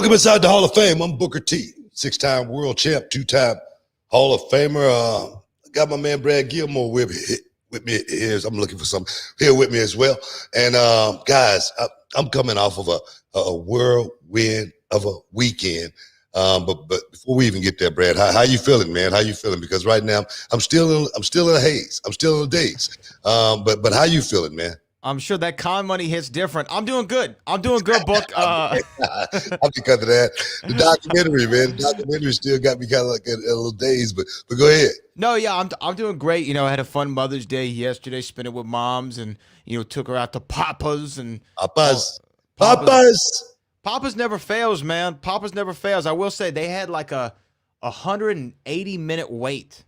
Welcome inside the Hall of Fame. I'm Booker T, 6-time world champ, 2-time Hall of Famer. Got my man Brad Gilmore with me here. I'm looking for some here with me as well. And guys, I'm coming off of a whirlwind of a weekend. But before we even get there, Brad, how you feeling, man? How you feeling? Because right now I'm still in a haze. I'm still in a daze. But how you feeling, man? I'm sure that con money hits different. I'm doing good. Book. I'll because of that. The documentary, man. The documentary still got me kind of like a little dazed, but go ahead. No, yeah, I'm doing great. You know, I had a fun Mother's Day yesterday, spent it with moms, and took her out to Papa's and Papa's never fails, man. Papa's never fails. I will say they had like a 180-minute wait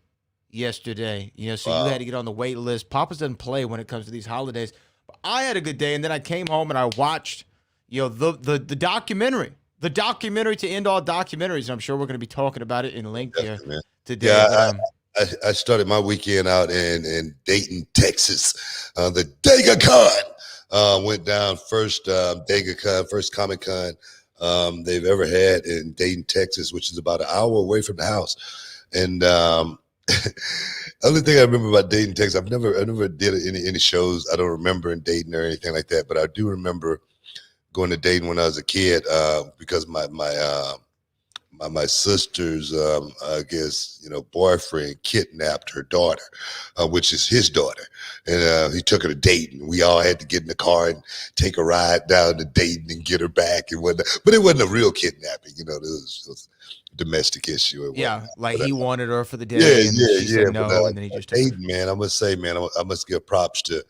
yesterday. So wow. You had to get on the wait list. Papa's doesn't play when it comes to these holidays. But I had a good day, and then I came home and I watched, the documentary. The documentary to end all documentaries. I'm sure we're going to be talking about it in length here today. Yeah, I started my weekend out in Dayton, Texas. The Dayton Con went down first Dayton Con, first Comic Con they've ever had in Dayton, Texas, which is about an hour away from the house. And only thing I remember about Dayton, Texas, I never did any shows. I don't remember in Dayton or anything like that, but I do remember going to Dayton when I was a kid because my sister's I guess boyfriend kidnapped her daughter, which is his daughter, and he took her to Dayton. We all had to get in the car and take a ride down to Dayton and get her back and whatnot. But it wasn't a real kidnapping, it was a domestic issue. Yeah, like he wanted her for the day. And she said no, and then he just took Dayton, man. I must say, man, I must give props to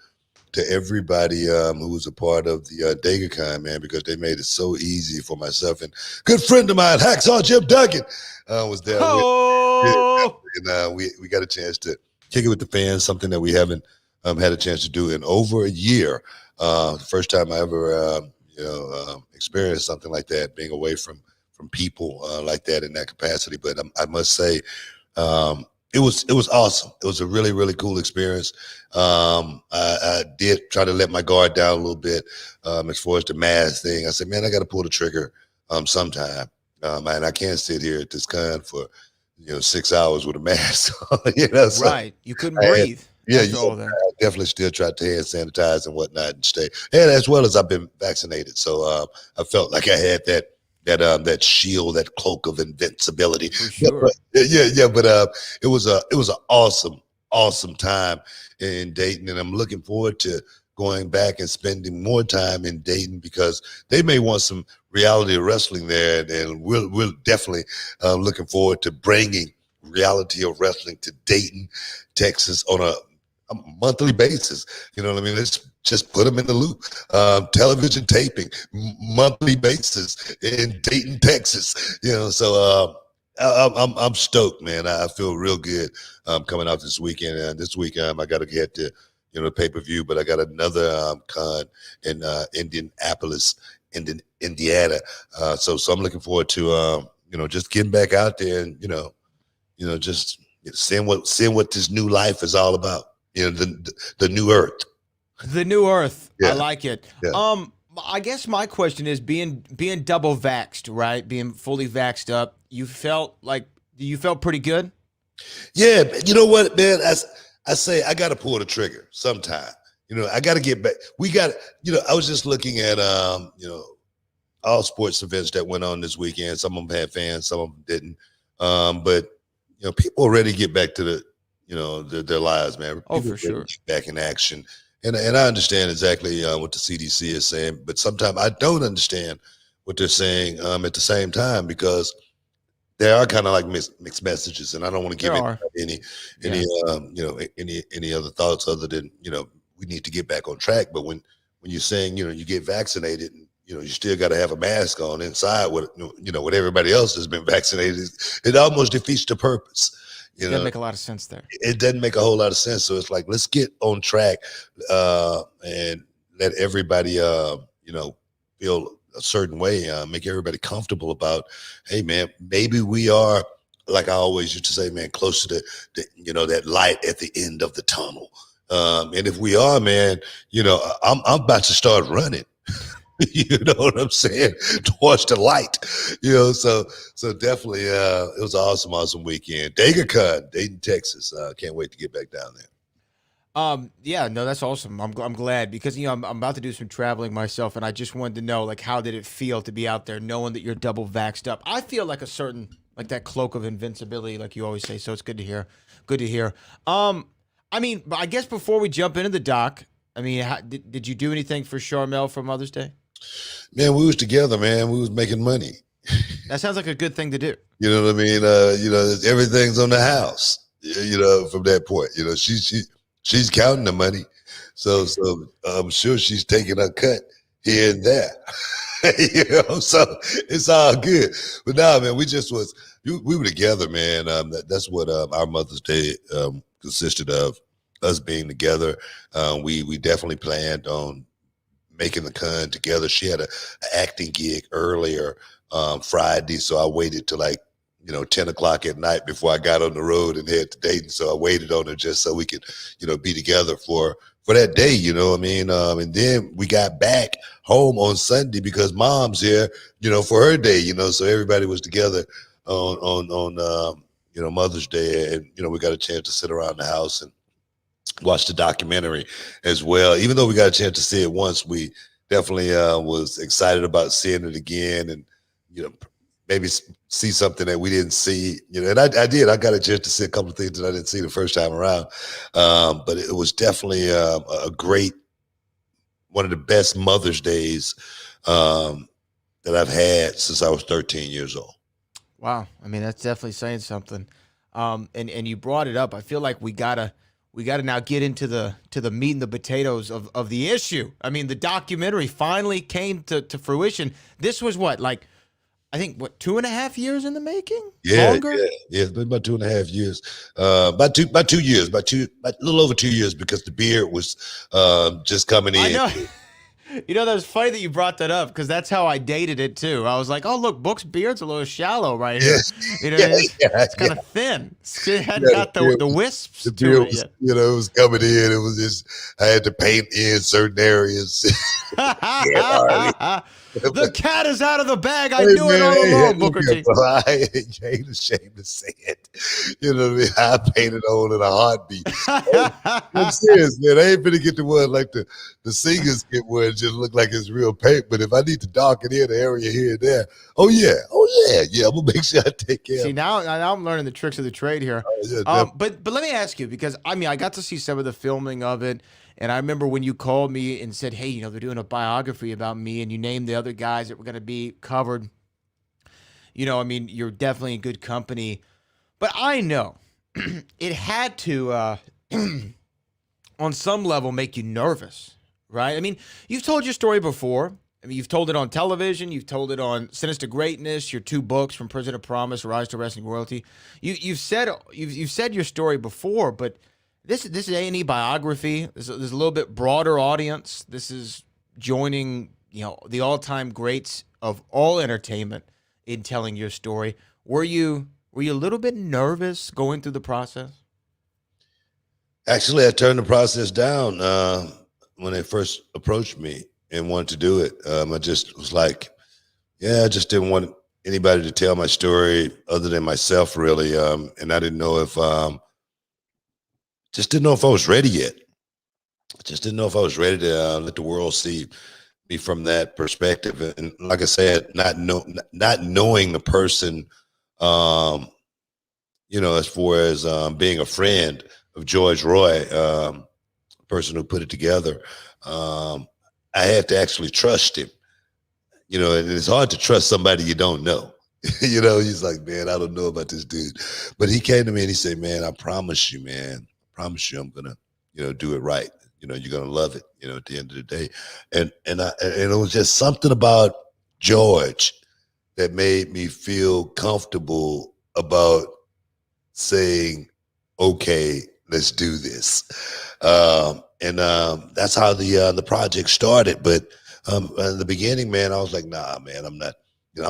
everybody who was a part of the Dayton Con, man, because they made it so easy for myself and good friend of mine, Hacksaw Jim Duggan, was there. Oh! And we got a chance to kick it with the fans, something that we haven't had a chance to do in over a year. First time I ever, experienced something like that, being away from people like that in that capacity. But I must say, it was awesome. It was a really, really cool experience. I did try to let my guard down a little bit as far as the mask thing. I said, man, I got to pull the trigger sometime. And I can't sit here at this con for 6 hours with a mask on. So right. You couldn't breathe. I definitely still tried to hand sanitize and whatnot and stay. And as well as I've been vaccinated. So I felt like I had that shield, that cloak of invincibility. For sure. But it was an awesome time in Dayton, and I'm looking forward to going back and spending more time in Dayton because they may want some reality of wrestling there, and we're definitely looking forward to bringing reality of wrestling to Dayton, Texas on a monthly basis. You know what I mean? Let's just put them in the loop. Television taping, monthly basis in Dayton, Texas. So I'm stoked, man. I feel real good coming out this weekend. And this weekend I got to get to the pay-per-view, but I got another con in Indianapolis, Indiana. So I'm looking forward to just getting back out there and just seeing what this new life is all about. The new earth. The new earth. Yeah. I like it. Yeah. I guess my question is being double vaxxed, right? Being fully vaxxed up. You felt pretty good? Yeah. You know what, man? I say I got to pull the trigger sometime. I got to get back. We got, I was just looking at, all sports events that went on this weekend. Some of them had fans, some of them didn't. But, people are ready to get back to their lives, man. Oh, for sure. Back in action. And I understand exactly what the CDC is saying, but sometimes I don't understand what they're saying at the same time because there are kind of like mixed messages, and I don't want to give any other thoughts other than we need to get back on track. But when you're saying you get vaccinated, and you still got to have a mask on inside what everybody else has been vaccinated, it almost defeats the purpose. It doesn't make a lot of sense there. It doesn't make a whole lot of sense. So it's like, let's get on track and let everybody, feel a certain way, make everybody comfortable about, hey, man, maybe we are, like I always used to say, man, close to that light at the end of the tunnel. And if we are, man, I'm about to start running. You know what I'm saying? Towards the light. So definitely it was an awesome weekend. Dayton Comic Con, Dayton, Texas. Can't wait to get back down there. Yeah, no, that's awesome. I'm glad because I'm about to do some traveling myself, and I just wanted to know like how did it feel to be out there knowing that you're double vaxxed up. I feel like a certain like that cloak of invincibility, like you always say. So it's good to hear. Good to hear. I mean, I guess before we jump into the doc, I mean, did you do anything for Charmel for Mother's Day? Man, we was together, man. We was making money. That sounds like a good thing to do. You know what I mean? Everything's on the house. From that point, she's counting the money, so I'm sure she's taking a cut here and there. So it's all good. But nah, man, we were together, man. That's what our Mother's Day consisted of, us being together. We definitely planned on making the con together. She had an acting gig earlier Friday, so I waited till 10 o'clock at night before I got on the road and head to Dayton. So I waited on her just so we could, be together for that day, and then we got back home on Sunday because Mom's here, for her day, so everybody was together on Mother's Day, and, we got a chance to sit around the house and watch the documentary as well. Even though we got a chance to see it once, we definitely was excited about seeing it again and, maybe see something that we didn't see, and I did. I got a chance to see a couple of things that I didn't see the first time around. But it was definitely a great, one of the best Mother's Days that I've had since I was 13 years old. Wow. I mean, that's definitely saying something. And you brought it up. I feel like we gotta now get into the meat and the potatoes of the issue. I mean, the documentary finally came to fruition. This was what, I think 2.5 years in the making? Yeah, longer? yeah. It's been about 2.5 years. About 2 years, a little over 2 years because the beard was just coming in. I know. That was funny that you brought that up because that's how I dated it too. I was like, oh, look, Book's beard's a little shallow right here. It's kind of thin. It hadn't got the wisps the beard to it was, yet. It was coming in. It was just, I had to paint in certain areas. The cat is out of the bag. I knew it all along, Booker T. I ain't ashamed to say it. You know what I mean? I painted on in a heartbeat. I'm serious, man. I ain't gonna get the one like the singers get where it just look like it's real paint. But if I need to darken in the area here and there, I'm gonna make sure I take care. See, now I'm learning the tricks of the trade here. But let me ask you, because I mean I got to see some of the filming of it. And I remember when you called me and said, hey, they're doing a biography about me, and you named the other guys that were going to be covered. I mean, you're definitely in good company. But I know it had to, on some level, make you nervous, right? I mean, you've told your story before. I mean, you've told it on television. You've told it on Sinister Greatness, your 2 books, From Prison to Promise, Rise to Wrestling Royalty. You've said your story before, but This is A&E biography. There's a little bit broader audience. This is joining, the all-time greats of all entertainment in telling your story. Were you a little bit nervous going through the process? Actually, I turned the process down when they first approached me and wanted to do it. I just was like, I just didn't want anybody to tell my story other than myself, really. And I didn't know if just didn't know if I was ready yet. Just didn't know if I was ready to let the world see me from that perspective. And like I said, not knowing the person, as far as being a friend of George Roy, person who put it together, I had to actually trust him. And it's hard to trust somebody you don't know. He's like, man, I don't know about this dude. But he came to me and he said, man, I promise you, man. Promise you I'm gonna, do it right. You're gonna love it, at the end of the day. And it was just something about George that made me feel comfortable about saying, okay, let's do this. And that's how the project started. But in the beginning, man, I was like, nah, man, I'm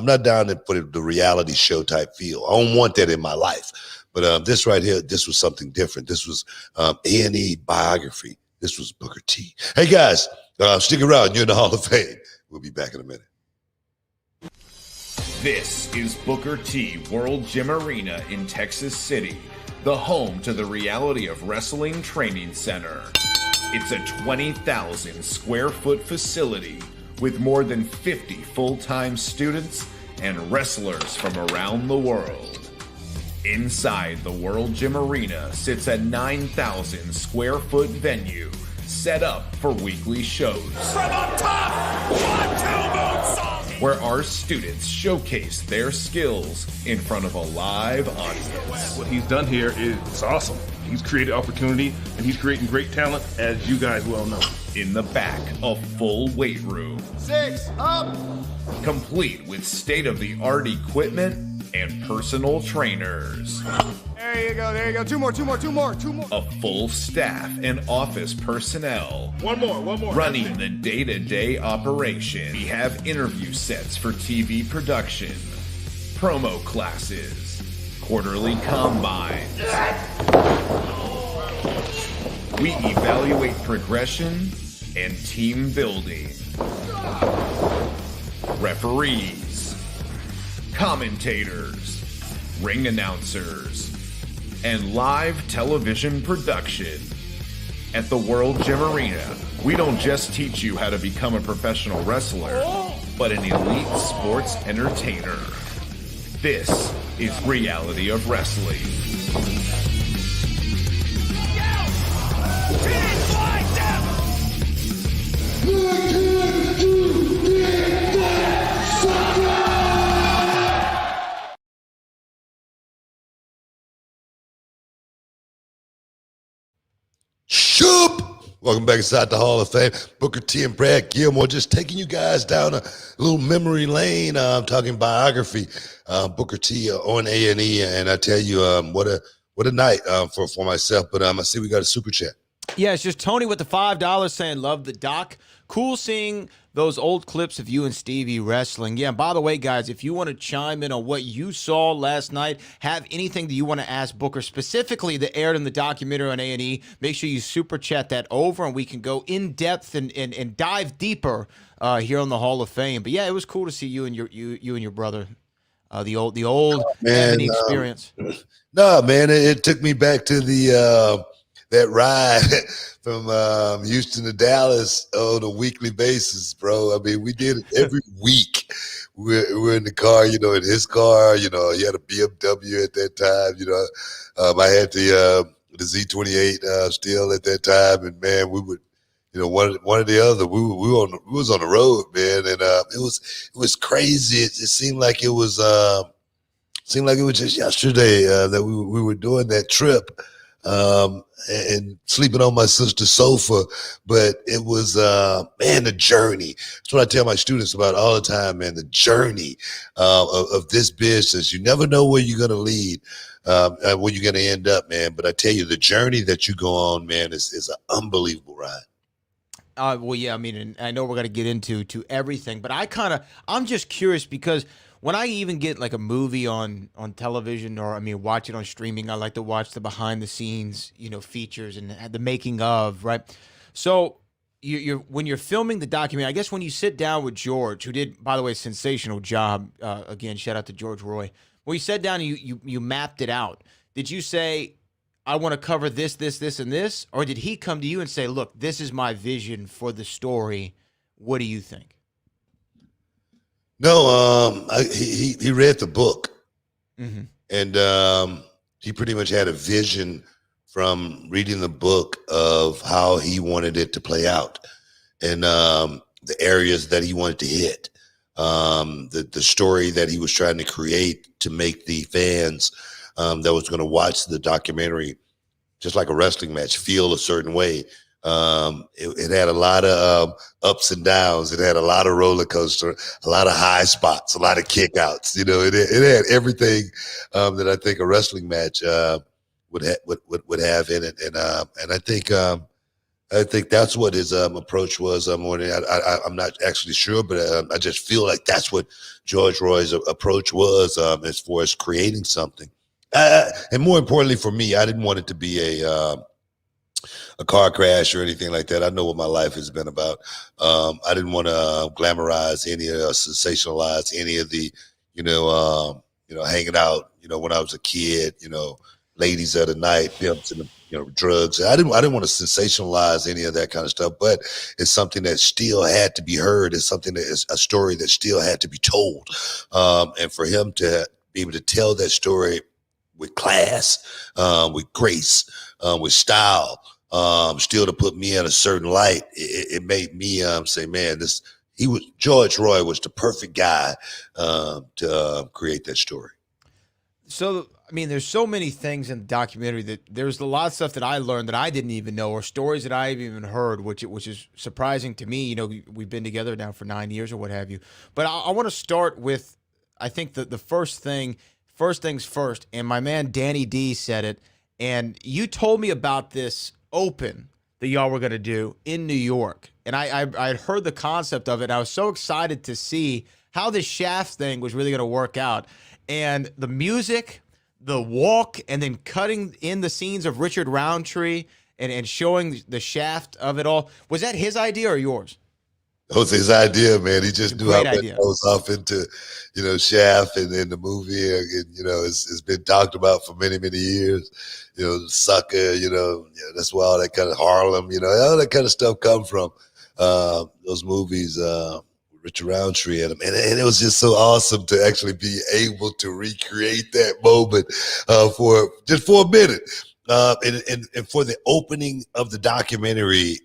not down for the reality show type feel. I don't want that in my life. But this right here, this was something different. This was A&E biography. This was Booker T. Hey, guys, stick around. You're in the Hall of Fame. We'll be back in a minute. This is Booker T World Gym Arena in Texas City, the home to the Reality of Wrestling Training Center. It's a 20,000 square foot facility with more than 50 full-time students and wrestlers from around the world. Inside the World Gym Arena sits a 9,000 square foot venue set up for weekly shows. From up top, 1-2 moonsault! Where our students showcase their skills in front of a live audience. What he's done here is awesome. He's created opportunity, and he's creating great talent, as you guys well know. In the back, a full weight room. 6, up! Complete with state-of-the-art equipment and personal trainers. There you go. Two more. A full staff and office personnel. One more. Running the day-to-day operation. We have interview sets for TV production, promo classes, quarterly combines. We evaluate progression and team building. Referees, commentators, ring announcers, and live television production. At the World Gym Arena, we don't just teach you how to become a professional wrestler, but an elite sports entertainer. This is Reality of Wrestling. Shoop! Welcome back inside the Hall of Fame. Booker T and Brad Gilmore just taking you guys down a little memory lane. I'm talking biography. Booker T on A&E, and I tell you, what a night for myself. But I see we got a super chat. Yeah, it's just Tony with the $5 saying, love the doc. Cool seeing those old clips of you and Stevie wrestling. Yeah, and by the way, guys, if you want to chime in on what you saw last night, have anything that you want to ask Booker specifically that aired in the documentary on A&E, make sure you super chat that over and we can go in depth and dive deeper here on the Hall of Fame. But yeah, it was cool to see you and your brother, the old A&E experience. No, man, it took me back to the that ride from Houston to Dallas on a weekly basis, bro. I mean, we did it every week. We're in the car, in his car. He had a BMW at that time. I had the Z28 still at that time, and man, we would, one or the other. We was on the road, man, and it was crazy. It seemed like it was just yesterday that we were doing that trip. And sleeping on my sister's sofa, but it was, man, the journey. That's what I tell my students about all the time, man, the journey of this business. You never know where you're going to lead, where you're going to end up, man. But I tell you, the journey that you go on, man, is an unbelievable ride. Well, yeah, I mean, and I know we're going to get into everything, but I'm just curious because when I even get like a movie on television or, watch it on streaming, I like to watch the behind the scenes, features and the making of, right? So when you're filming the documentary, I guess when you sit down with George, who did, by the way, a sensational job, again, shout out to George Roy. When you sat down and you mapped it out, did you say, I want to cover this, and this? Or did he come to you and say, look, this is my vision for the story. What do you think? No, he read the book, mm-hmm. and he pretty much had a vision from reading the book of how he wanted it to play out, and the areas that he wanted to hit, the story that he was trying to create to make the fans that was going to watch the documentary, just like a wrestling match, feel a certain way. It had a lot of ups and downs. It had a lot of roller coaster, a lot of high spots, a lot of kickouts. It had everything that I think a wrestling match would have in it. And I think that's what his approach was. I'm not actually sure, but I just feel like that's what George Roy's approach was as far as creating something. And more importantly for me, I didn't want it to be a car crash or anything like that. I know what my life has been about. I didn't want to glamorize any sensationalize any of the, hanging out, when I was a kid, ladies of the night, pimps and drugs. I didn't want to sensationalize any of that kind of stuff, but it's something that still had to be heard. It's something that is a story that still had to be told. And for him to be able to tell that story with class, with grace, with style, still to put me in a certain light, it made me say, man, George Roy was the perfect guy to create that story. So, I mean, there's so many things in the documentary that there's a lot of stuff that I learned that I didn't even know, or stories that I haven't even heard, which is surprising to me. We've been together now for 9 years or what have you. But I want to start with, I think the first things first. And my man Danny D said it, and you told me about this open that y'all were going to do in New York. And I'd heard the concept of it. I was so excited to see how this Shaft thing was really going to work out. And the music, the walk, and then cutting in the scenes of Richard Roundtree and showing the Shaft of it all. Was that his idea or yours? That was his idea, man. He just knew how great much idea. goes off into, Shaft and in the movie. And, it's been talked about for many, many years. Sucker, that's where all that kind of Harlem, all that kind of stuff come from. Those movies, Richard Roundtree and him. And it was just so awesome to actually be able to recreate that moment for a minute. And for the opening of the documentary,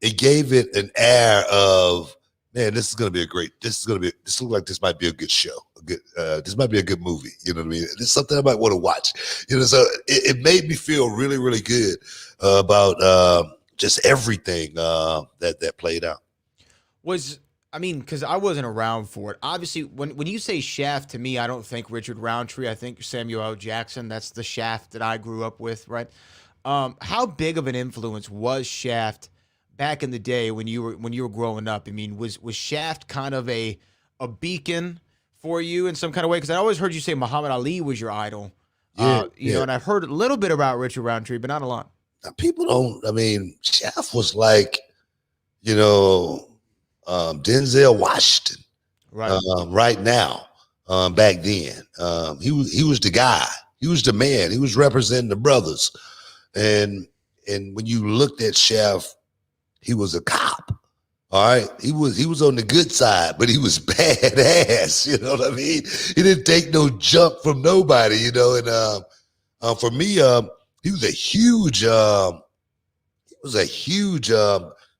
it gave it an air of, man, this looks like this might be a good show. This might be a good movie. You know what I mean? It's something I might want to watch. So it made me feel really, really good about just everything that played out. Because I wasn't around for it. Obviously, when you say Shaft, to me, I don't think Richard Roundtree. I think Samuel L. Jackson. That's the Shaft that I grew up with, right? How big of an influence was Shaft back in the day when you were growing up? I mean, was Shaft kind of a beacon for you in some kind of way? Because I always heard you say Muhammad Ali was your idol. And I've heard a little bit about Richard Roundtree, but not a lot. People don't. I mean, Shaft was like, Denzel Washington, right now. Back then, he was the guy. He was the man. He was representing the brothers, and when you looked at Shaft, he was a cop. All right, he was on the good side, but he was badass. You know what I mean? He didn't take no jump from nobody. And for me, he was a huge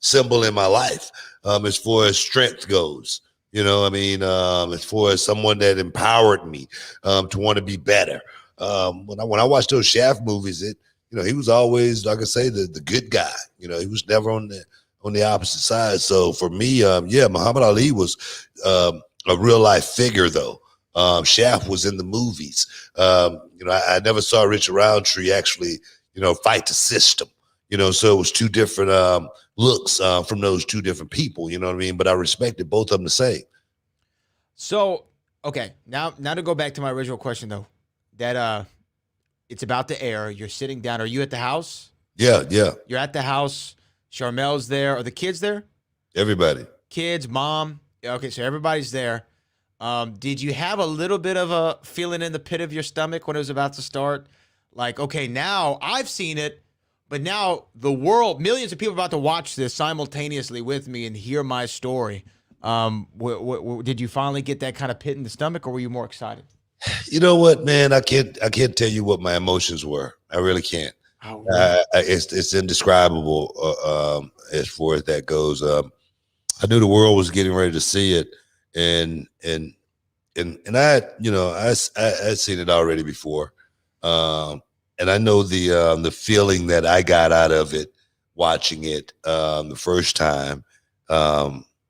symbol in my life. As far as strength goes, as far as someone that empowered me to want to be better. When I watched those Shaft movies, he was always, like I say, the good guy. He was never on the opposite side. So for me, Muhammad Ali was a real life figure, though. Shaft was in the movies. I never saw Richard Roundtree actually, fight the system. So it was two different looks from those two different people, you know what I mean? But I respected both of them the same. So, okay, now to go back to my original question, though, that it's about to air. You're sitting down. Are you at the house? Yeah. You're at the house. Charmel's there. Are the kids there? Everybody. Kids, mom. Okay, so everybody's there. Did you have a little bit of a feeling in the pit of your stomach when it was about to start? Like, okay, now I've seen it. But now the world, millions of people are about to watch this simultaneously with me and hear my story. Did you finally get that kind of pit in the stomach, or were you more excited? You know what, man? I can't tell you what my emotions were. I really can't. Oh, really? It's indescribable as far as that goes. I knew the world was getting ready to see it, and I had seen it already before. And I know the feeling that I got out of it, watching it the first time,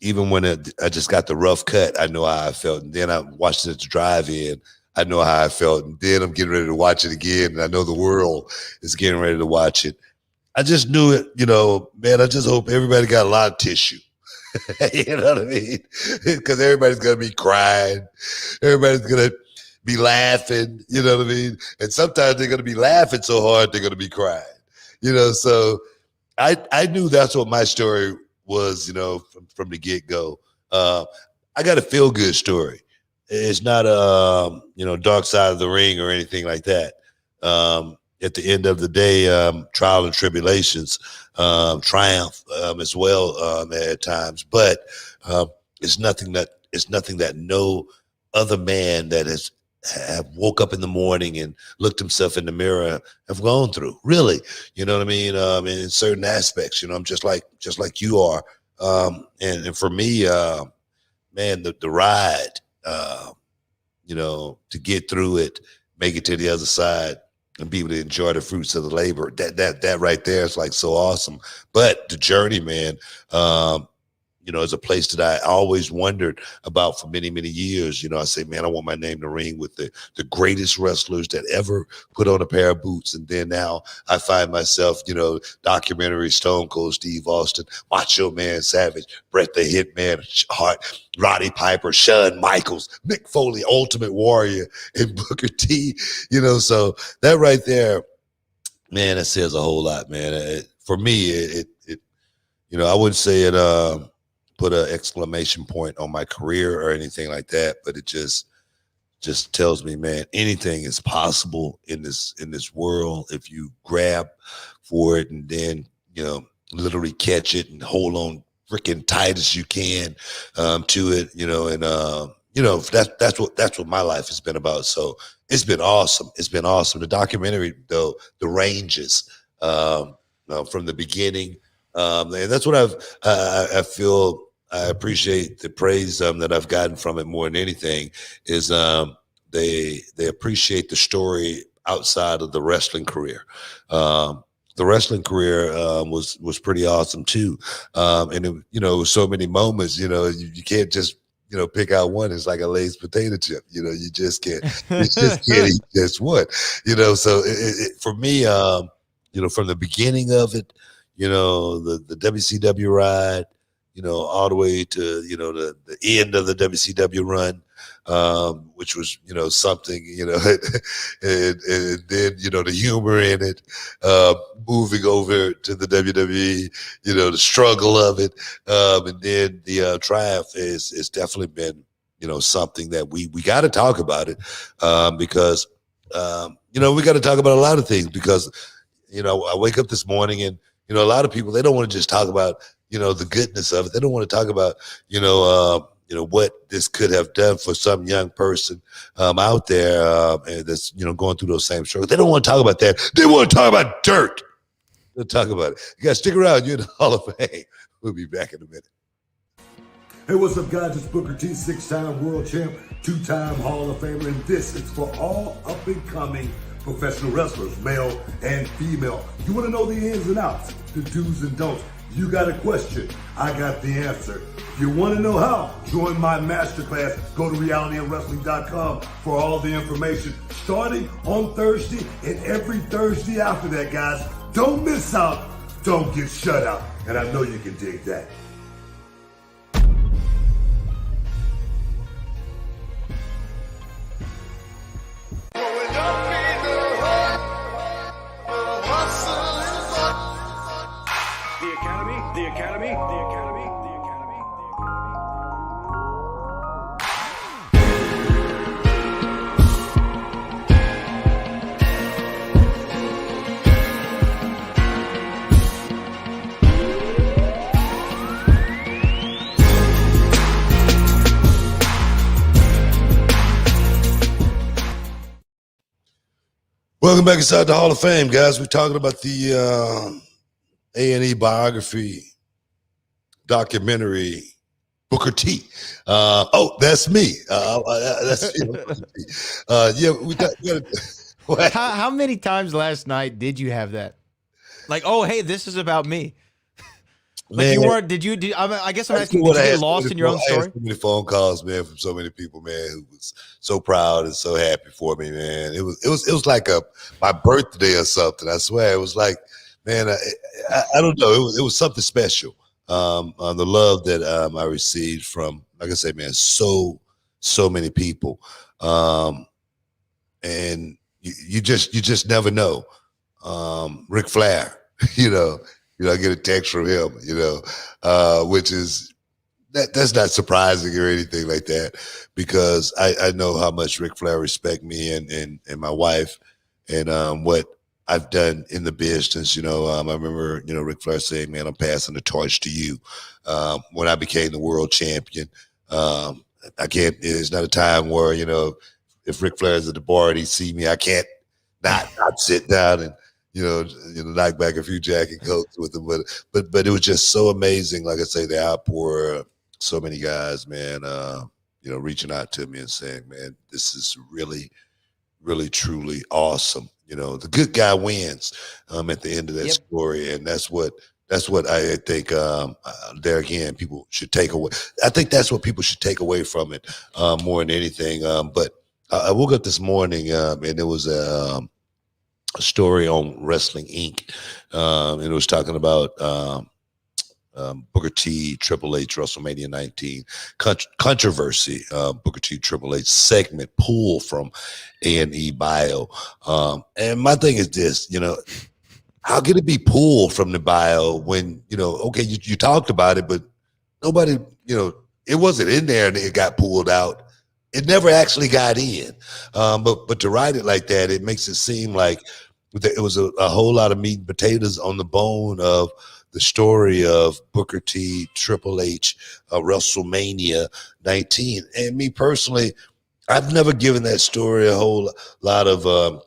even when I just got the rough cut, I know how I felt. And then I watched it at the drive-in, I know how I felt. And then I'm getting ready to watch it again, and I know the world is getting ready to watch it. I just knew it, man, I just hope everybody got a lot of tissue. You know what I mean? Because everybody's going to be crying. Everybody's going to be laughing, you know what I mean? And sometimes they're going to be laughing so hard they're going to be crying, so I knew that's what my story was, from the get-go. I got a feel-good story. It's not a, dark side of the ring or anything like that. At the end of the day, trial and tribulations, triumph as well at times. But it's nothing that no other man that have woke up in the morning and looked himself in the mirror have gone through. Really, you know what I mean? In certain aspects, I'm just like you are. And for me, man, the ride, to get through it, make it to the other side, and be able to enjoy the fruits of the labor. That right there is like so awesome. But the journey, man, is a place that I always wondered about for many, many years. I say, man, I want my name to ring with the greatest wrestlers that ever put on a pair of boots. And then now I find myself, documentary Stone Cold Steve Austin, Macho Man Savage, Bret the Hitman Hart, Roddy Piper, Shawn Michaels, Mick Foley, Ultimate Warrior, and Booker T. So that right there, man, that says a whole lot, man. For me, it I wouldn't say it put an exclamation point on my career or anything like that, but it just tells me, man, anything is possible in this world if you grab for it and then literally catch it and hold on freaking tight as you can to it, and that's what my life has been about. So it's been awesome. It's been awesome. The documentary, though, the ranges from the beginning, and that's what I feel. I appreciate the praise that I've gotten from it more than anything is they appreciate the story outside of the wrestling career. The wrestling career was pretty awesome too, and it was so many moments. You can't just pick out one. It's like a Lay's potato chip. You just can't. You just can't eat just one. So for me, from the beginning of it, the WCW ride. All the way to, the end of the WCW run, which was, something, and then, the humor in it, moving over to the WWE, the struggle of it. And then the triumph is definitely been, something that we got to talk about it because, we got to talk about a lot of things because, I wake up this morning and, a lot of people, they don't want to just talk about, the goodness of it. They don't want to talk about, what this could have done for some young person out there and that's, going through those same struggles. They don't want to talk about that. They want to talk about dirt. They'll talk about it. You guys stick around. You're in the Hall of Fame. We'll be back in a minute. Hey, what's up, guys? It's Booker T, 6-time world champ, 2-time Hall of Famer, and this is for all up-and-coming professional wrestlers, male and female. You want to know the ins and outs, the do's and don'ts. You got a question, I got the answer. If you want to know how, join my masterclass. Go to realityofwrestling.com for all the information. Starting on Thursday and every Thursday after that, guys. Don't miss out. Don't get shut out. And I know you can dig that. The Academy. Welcome back inside the Hall of Fame, guys. We're talking about the A&E biography documentary, Booker T. That's me. That's yeah. We got. How many times last night did you have that? Like, oh, hey, this is about me. Like Man, you weren't? I guess I'm asking. Did you get lost in your own story? So many phone calls, man, from so many people, man, who was so proud and so happy for me, man. It was like my birthday or something. I swear, it was like, man, I don't know. It was something special. The love that I received from, like I say, man, so many people, and you just never know. Ric Flair, I get a text from him, which is that's not surprising or anything like that, because I know how much Ric Flair respect me and my wife, and what I've done in the business. I remember, Ric Flair saying, "Man, I'm passing the torch to you." When I became the world champion, I can't. There's not a time where if Ric Flair's at the bar and he see me, I can't not sit down and knock back a few Jack and Cokes with him. But it was just so amazing. Like I say, the outpour, so many guys, man, reaching out to me and saying, "Man, this is really, really, truly awesome." The good guy wins at the end of that story, and that's what I think. There again, people should take away. I think that's what people should take away from it more than anything. But I woke up this morning and there was a story on Wrestling Inc. And it was talking about Booker T, Triple H, WrestleMania 19 controversy. Booker T, Triple H segment pulled from A&E Bio. And my thing is this, how can it be pulled from the bio when, okay, you talked about it, but nobody, it wasn't in there and it got pulled out. It never actually got in. But to write it like that, it makes it seem like it was a whole lot of meat and potatoes on the bone of the story of Booker T, Triple H, WrestleMania 19. And me personally, I've never given that story a whole lot of,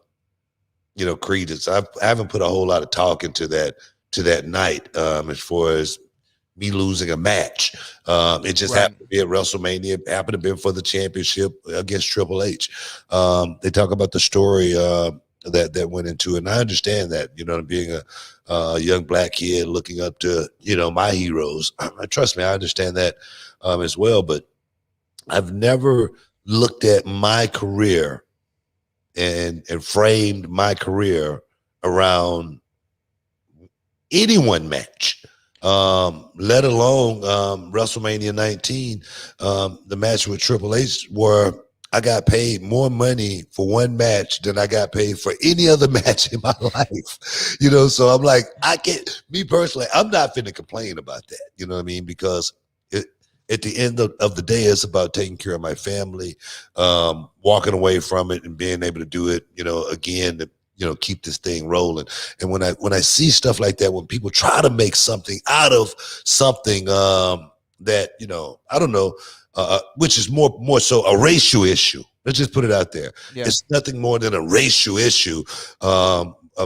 credence. I haven't put a whole lot of talk into that night as far as me losing a match. It just happened to be at WrestleMania. It happened to be for the championship against Triple H. They talk about the story that went into it. And I understand that, being a young black kid looking up to, my heroes. Trust me, I understand that as well. But I've never looked at my career and framed my career around any one match, let alone WrestleMania 19, the match with Triple H, where I got paid more money for one match than I got paid for any other match in my life. So I'm like, me personally, I'm not finna complain about that. You know what I mean? Because at the end of the day, it's about taking care of my family, walking away from it and being able to do it, again, to keep this thing rolling. And when I see stuff like that, when people try to make something out of something that, I don't know, which is more so a racial issue. Let's just put it out there. Yeah. It's nothing more than a racial issue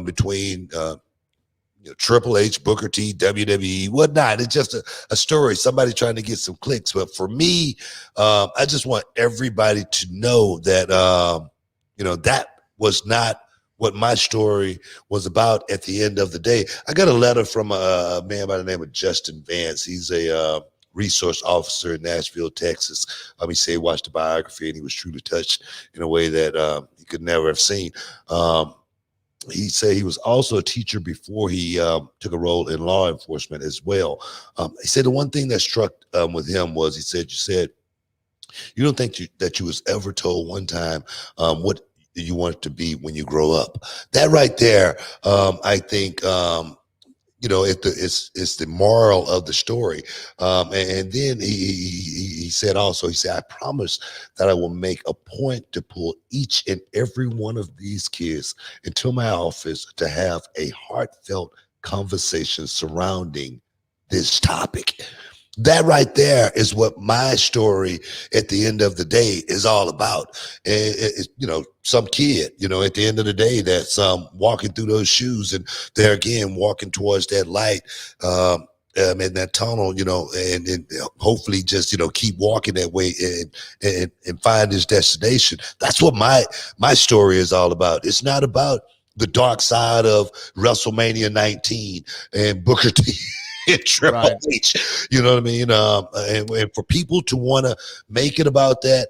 between Triple H, Booker T, WWE, whatnot. It's just a story, somebody trying to get some clicks. But for me, I just want everybody to know that, that was not what my story was about at the end of the day. I got a letter from a man by the name of Justin Vance. He's a resource officer in Nashville, Texas. He said he watched the biography and he was truly touched in a way that he could never have seen. He said he was also a teacher before he took a role in law enforcement as well. He said the one thing that struck with him was, he said, you said, you don't think that you was ever told one time what you want to be when you grow up. That right there, I think, it's the moral of the story. And then he said also, I promise that I will make a point to pull each and every one of these kids into my office to have a heartfelt conversation surrounding this topic. That right there is what my story at the end of the day is all about. It's, some kid, at the end of the day that's walking through those shoes and they're again walking towards that light in that tunnel, and hopefully just, keep walking that way and find his destination. That's what my story is all about. It's not about the dark side of WrestleMania 19 and Booker T. Triple H, you know what I mean? And for people to want to make it about that,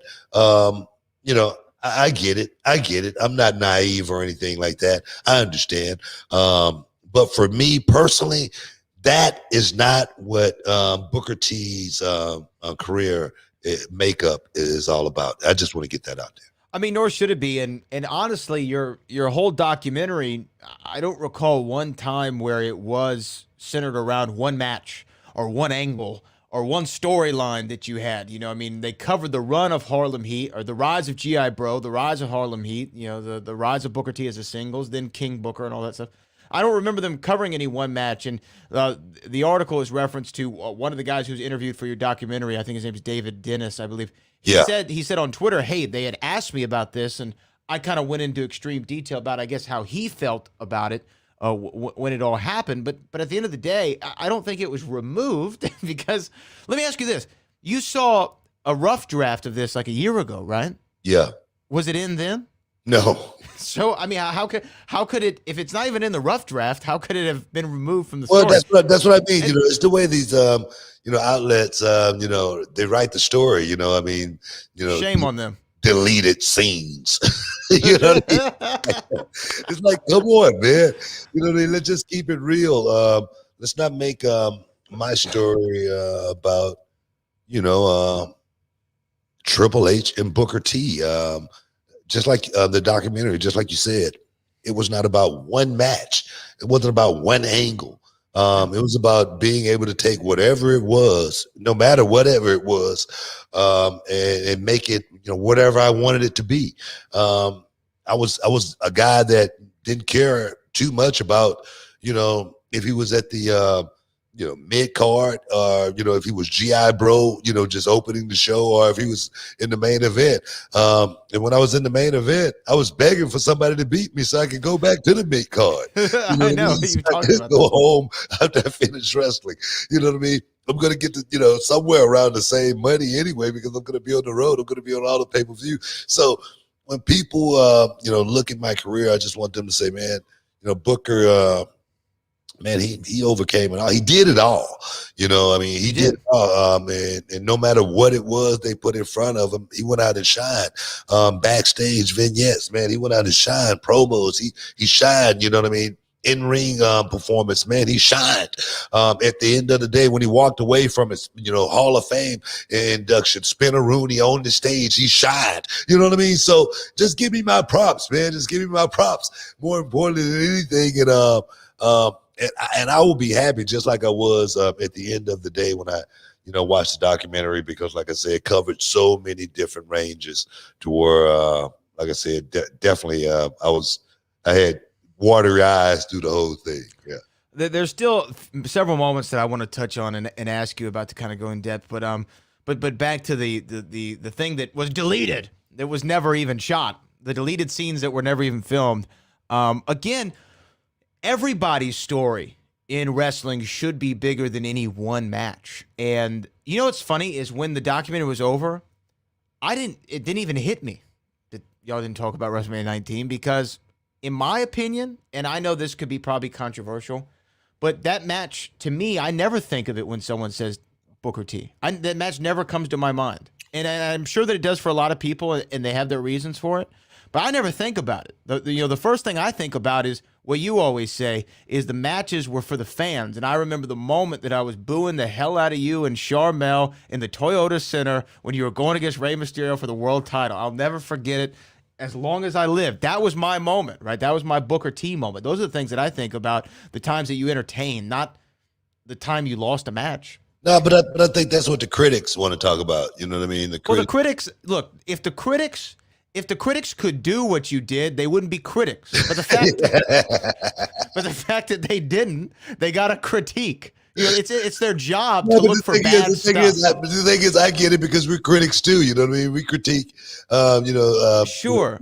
I get it. I'm not naive or anything like that. I understand. But for me personally, that is not what Booker T's career makeup is all about. I just want to get that out there. I mean, nor should it be. And honestly, your whole documentary, I don't recall one time where it was centered around one match or one angle or one storyline that you had. You know, I mean, they covered the run of Harlem Heat, or the rise of G.I. Bro, the rise of Harlem Heat, you know, the rise of Booker T as a singles, then King Booker and all that stuff. I don't remember them covering any one match. And the article is reference to one of the guys who was interviewed for your documentary. I think his name is David Dennis, I believe. He said on Twitter, hey, they had asked me about this, and I kind of went into extreme detail about, I guess, how he felt about it when it all happened. But at the end of the day, I don't think it was removed because, let me ask you this. You saw a rough draft of this like a year ago, right? Yeah. Was it in then? No. So, I mean, how could it, if it's not even in the rough draft, how could it have been removed from the Well, story? that's what I mean. You know, it's the way these outlets they write the story. You know, I mean, Shame on them. Deleted scenes. You know what I mean? It's like, come on, man. You know what I mean? Let's just keep it real. Let's not make my story about Triple H and Booker T. Just like the documentary, just like you said, it was not about one match. It wasn't about one angle. It was about being able to take whatever it was, no matter whatever it was, and make it, whatever I wanted it to be. I was a guy that didn't care too much about, if he was at the mid card, or if he was GI Bro, just opening the show, or if he was in the main event. And when I was in the main event, I was begging for somebody to beat me so I could go back to the mid card. I know you talked about go home after I finished wrestling. You know what I mean? I'm gonna get to somewhere around the same money anyway, because I'm gonna be on the road. I'm gonna be on all the pay-per-view. So when people look at my career, I just want them to say, man, Booker. Man, he overcame it all. He did it all. He did it all. And no matter what it was they put in front of him, he went out and shined. Backstage vignettes, man, he went out and shined. Promos, he shined. You know what I mean? In-ring performance, man, he shined. At the end of the day, when he walked away from his, Hall of Fame induction, Spinner Rooney on the stage, he shined. You know what I mean? So just give me my props, man. Just give me my props. More important than anything, and I will be happy, just like I was at the end of the day when I, watched the documentary, because, like I said, it covered so many different ranges to where, like I said, definitely I had watery eyes through the whole thing. Yeah. There's still several moments that I want to touch on and ask you about to kind of go in depth, but back to the thing that was deleted, that was never even shot, the deleted scenes that were never even filmed. Again, everybody's story in wrestling should be bigger than any one match. And what's funny is when the documentary was over, it didn't even hit me that y'all didn't talk about WrestleMania 19, because in my opinion, and I know this could be probably controversial, but that match, to me, I never think of it when someone says Booker T. That match never comes to my mind. And I'm sure that it does for a lot of people, and they have their reasons for it. But I never think about it. The first thing I think about is what you always say, is the matches were for the fans. And I remember the moment that I was booing the hell out of you and Charmel in the Toyota Center when you were going against Rey Mysterio for the world title. I'll never forget it as long as I live. That was my moment, right? That was my Booker T moment. Those are the things that I think about, the times that you entertained, not the time you lost a match. No, but I think that's what the critics want to talk about. You know what I mean? The critics, look, if the critics could do what you did, they wouldn't be critics. But the fact that they didn't, they got a critique. It's their job to look for bad stuff. The thing is, I get it, because we're critics too. You know what I mean? We critique. Sure,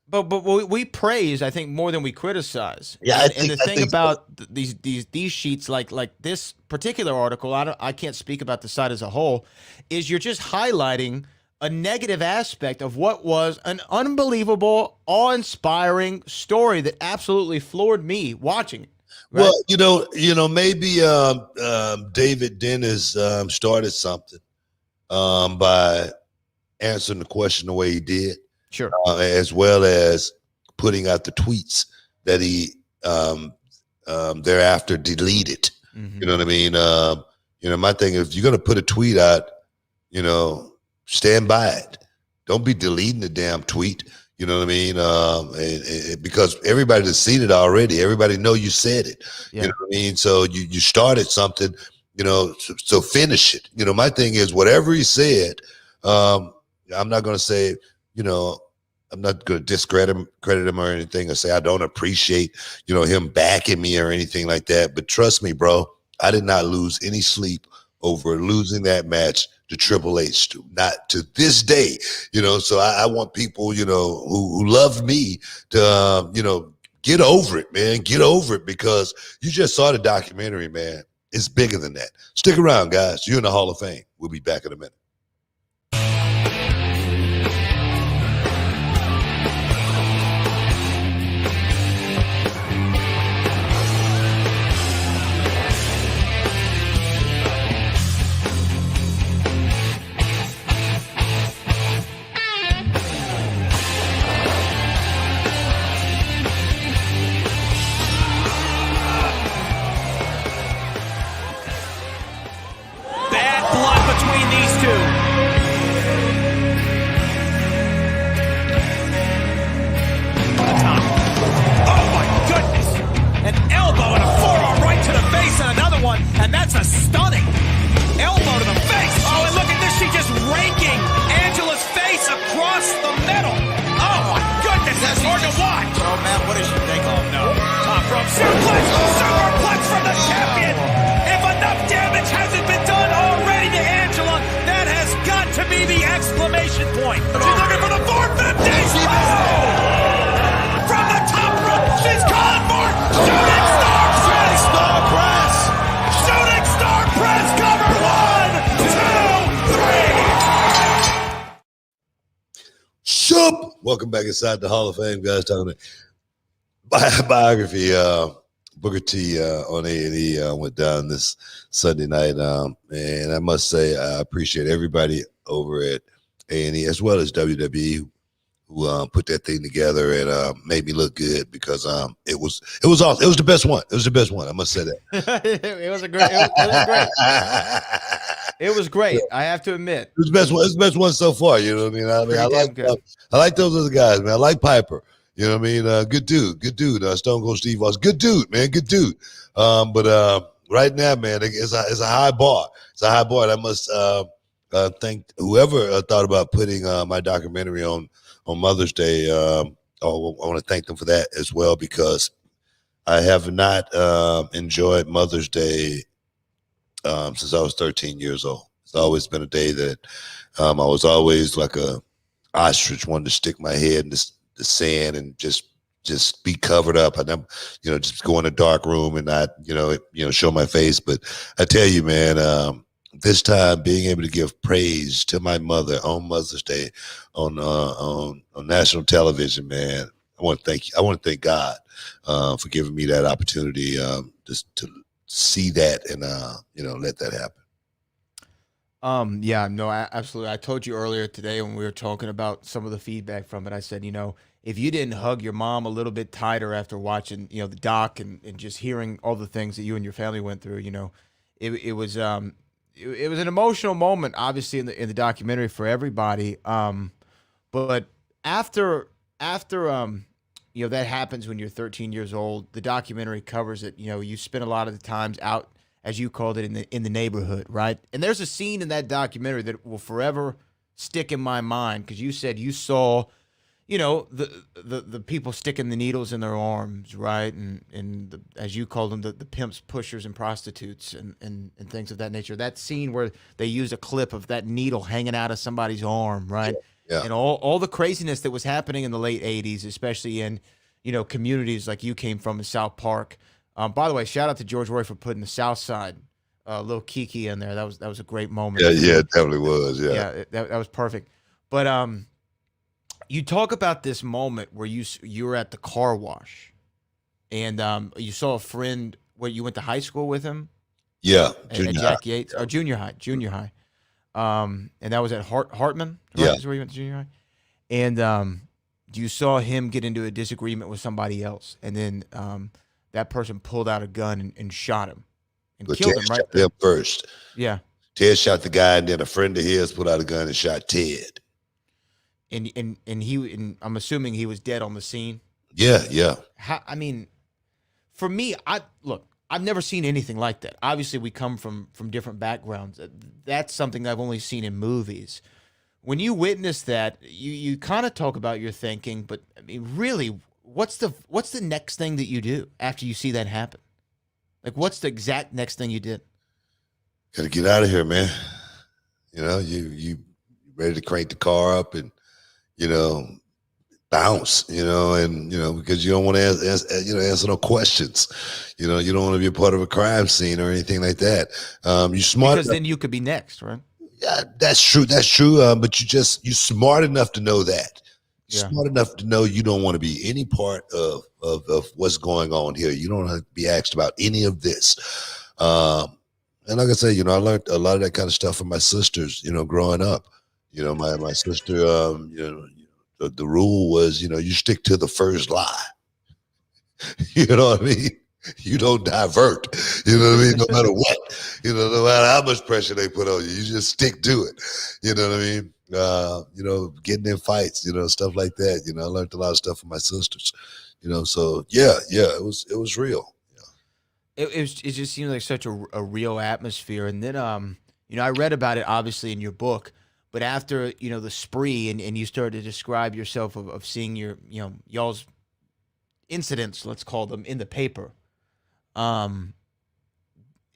but we praise, I think, more than we criticize. Yeah, and the thing about these sheets, like this particular article, I can't speak about the site as a whole, is you're just highlighting a negative aspect of what was an unbelievable, awe-inspiring story that absolutely floored me watching it. Right? Well, maybe David Dennis started something by answering the question the way he did. Sure. As well as putting out the tweets that he thereafter deleted. Mm-hmm. You know what I mean? My thing is, if you're going to put a tweet out, stand by it. Don't be deleting the damn tweet. You know what I mean? Because everybody has seen it already. Everybody know you said it. Yeah. You know what I mean? So you started something, you know, so finish it. You know, my thing is whatever he said, I'm not going to say, you know, I'm not going to discredit him or anything or say I don't appreciate, you know, him backing me or anything like that. But trust me, bro, I did not lose any sleep over losing that match to Triple H, not to this day, you know. So I want people, you know, who love me to, you know, get over it, man. Get over it, because you just saw the documentary, man. It's bigger than that. Stick around, guys. You're in the Hall of Fame. We'll be back in a minute. And that's a stunning elbow to the face. Oh, and look at this. She just raking Angela's face across the middle. Oh, my goodness. That's hard to watch. Oh, man, what does she think? Oh, no. Top rope suplex. Superplex from the champion. If enough damage hasn't been done already to Angela, that has got to be the exclamation point. She's looking for the 450. Oh! From the top rope. She's calling for shooting star press. Star press. Shooting star press cover. 1, 2, 3. Sup? Welcome back inside the Hall of Fame, guys. Talking about Biography Booker T on A&E went down this Sunday night, and I must say I appreciate everybody over at A&E as well as WWE who put that thing together and made me look good, because it was awesome. It was the best one. It was the best one. I must say that. It was great. It was great. I have to admit, it was the best one. It's the best one so far. You know what I mean? I like those other guys, man. I like Piper. You know what I mean? Good dude. Stone Cold Steve Austin, good dude, man. Good dude. But right now, man, it's a high bar. It's a high bar. And I must thank whoever thought about putting my documentary on Mother's Day. I want to thank them for that as well, because I have not enjoyed Mother's Day since I was 13 years old. It's always been a day that I was always like a ostrich, wanting to stick my head in the sand and just be covered up. I never, you know, just go in a dark room and not, show my face. But I tell you, man, this time being able to give praise to my mother on Mother's Day on national television, man, I want to thank God for giving me that opportunity just to see that and let that happen. Yeah, no, absolutely. I told you earlier today when we were talking about some of the feedback from it, I said, if you didn't hug your mom a little bit tighter after watching, the doc and just hearing all the things that you and your family went through, it was an emotional moment, obviously in the documentary for everybody. But after that happens when you're 13 years old, the documentary covers it. You spend a lot of the times out, as you called it, in the neighborhood, right? And there's a scene in that documentary that will forever stick in my mind, because you said you saw, the people sticking the needles in their arms, right? And as you called them, the pimps, pushers, and prostitutes, and things of that nature. That scene where they used a clip of that needle hanging out of somebody's arm, right? Yeah. And all the craziness that was happening in the late 80s, especially in, communities like you came from in South Park. By the way, shout out to George Roy for putting the South Side, little Kiki in there. That was a great moment. Yeah, it definitely was. Yeah, that was perfect. But you talk about this moment where you were at the car wash, and you saw a friend. Where you went to high school with him? Yeah, at Jack Yates, or junior high. And that was at Hartman. Right? Yeah, is where you went to junior high. And you saw him get into a disagreement with somebody else, and then that person pulled out a gun and shot him and killed him. Right there first. Yeah, Ted shot the guy, and then a friend of his pulled out a gun and shot Ted. and I'm assuming he was dead on the scene. Yeah, yeah. I mean, for me, I've never seen anything like that. Obviously, we come from different backgrounds. That's something I've only seen in movies. When you witness that, you kind of talk about your thinking, but I mean, really, what's the next thing that you do after you see that happen? Like, what's the exact next thing you did? Got to get out of here, man. You know, you ready to crank the car up and, you know, bounce, you know, and, you know, because you don't want to answer no questions. You know, you don't want to be a part of a crime scene or anything like that. You're smart. Because then you could be next, right? Yeah, that's true. That's true. But you're smart enough to know that. Yeah. Smart enough to know you don't want to be any part of what's going on here. You don't have to be asked about any of this. And like I say, you know, I learned a lot of that kind of stuff from my sisters, you know, growing up. You know, my sister, you know, the rule was, you know, you stick to the first lie. You know what I mean? You don't divert. You know what I mean? No matter what. You know, no matter how much pressure they put on you, you just stick to it. You know what I mean? You know, getting in fights, you know, stuff like that. You know, I learned a lot of stuff from my sisters. You know, so yeah, it was real. It just seemed like such a real atmosphere. And then you know, I read about it obviously in your book, but after, you know, the spree and you started to describe yourself of seeing your, you know, y'all's incidents, let's call them, in the paper. I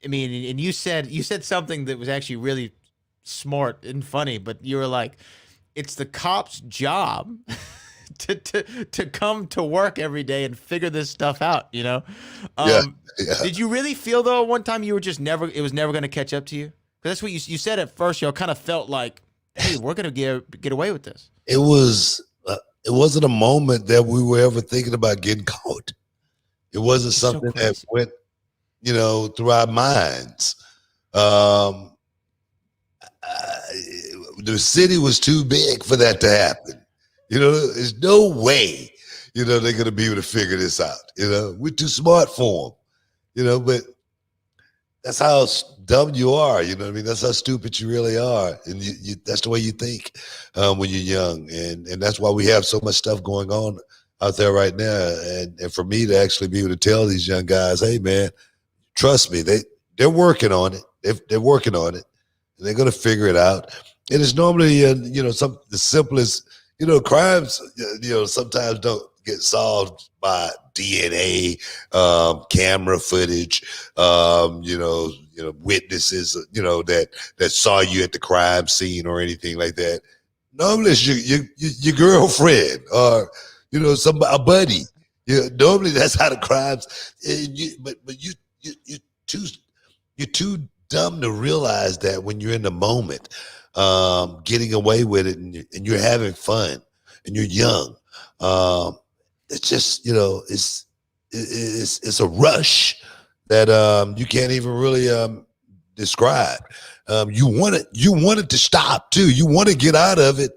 mean, and you said something that was actually really smart and funny, but you were like, it's the cop's job to come to work every day and figure this stuff out, you know? Yeah. Did you really feel though one time you were just it was never going to catch up to you? Because that's what you said at first. You kind of felt like, hey, we're going to get away with this. It wasn't a moment that we were ever thinking about getting caught. It wasn't something that went, you know, through our minds. The city was too big for that to happen. You know, there's no way, you know, they're going to be able to figure this out. You know, we're too smart for them, you know, but that's how dumb you are. You know what I mean? That's how stupid you really are. And that's the way you think when you're young. And that's why we have so much stuff going on out there right now. And for me to actually be able to tell these young guys, hey, man, trust me, they're working on it. They're working on it. And they're going to figure it out. And it's normally, you know, the simplest, you know, crimes, you know, sometimes don't get solved by DNA, camera footage, you know, witnesses, you know, that saw you at the crime scene or anything like that. Normally it's your girlfriend or, you know, a buddy. Normally that's how the crimes. But you're too dumb to realize that when you're in the moment, getting away with it and you're having fun and you're young. It's just, you know, it's a rush that you can't even really describe. You want it to stop too. You want to get out of it.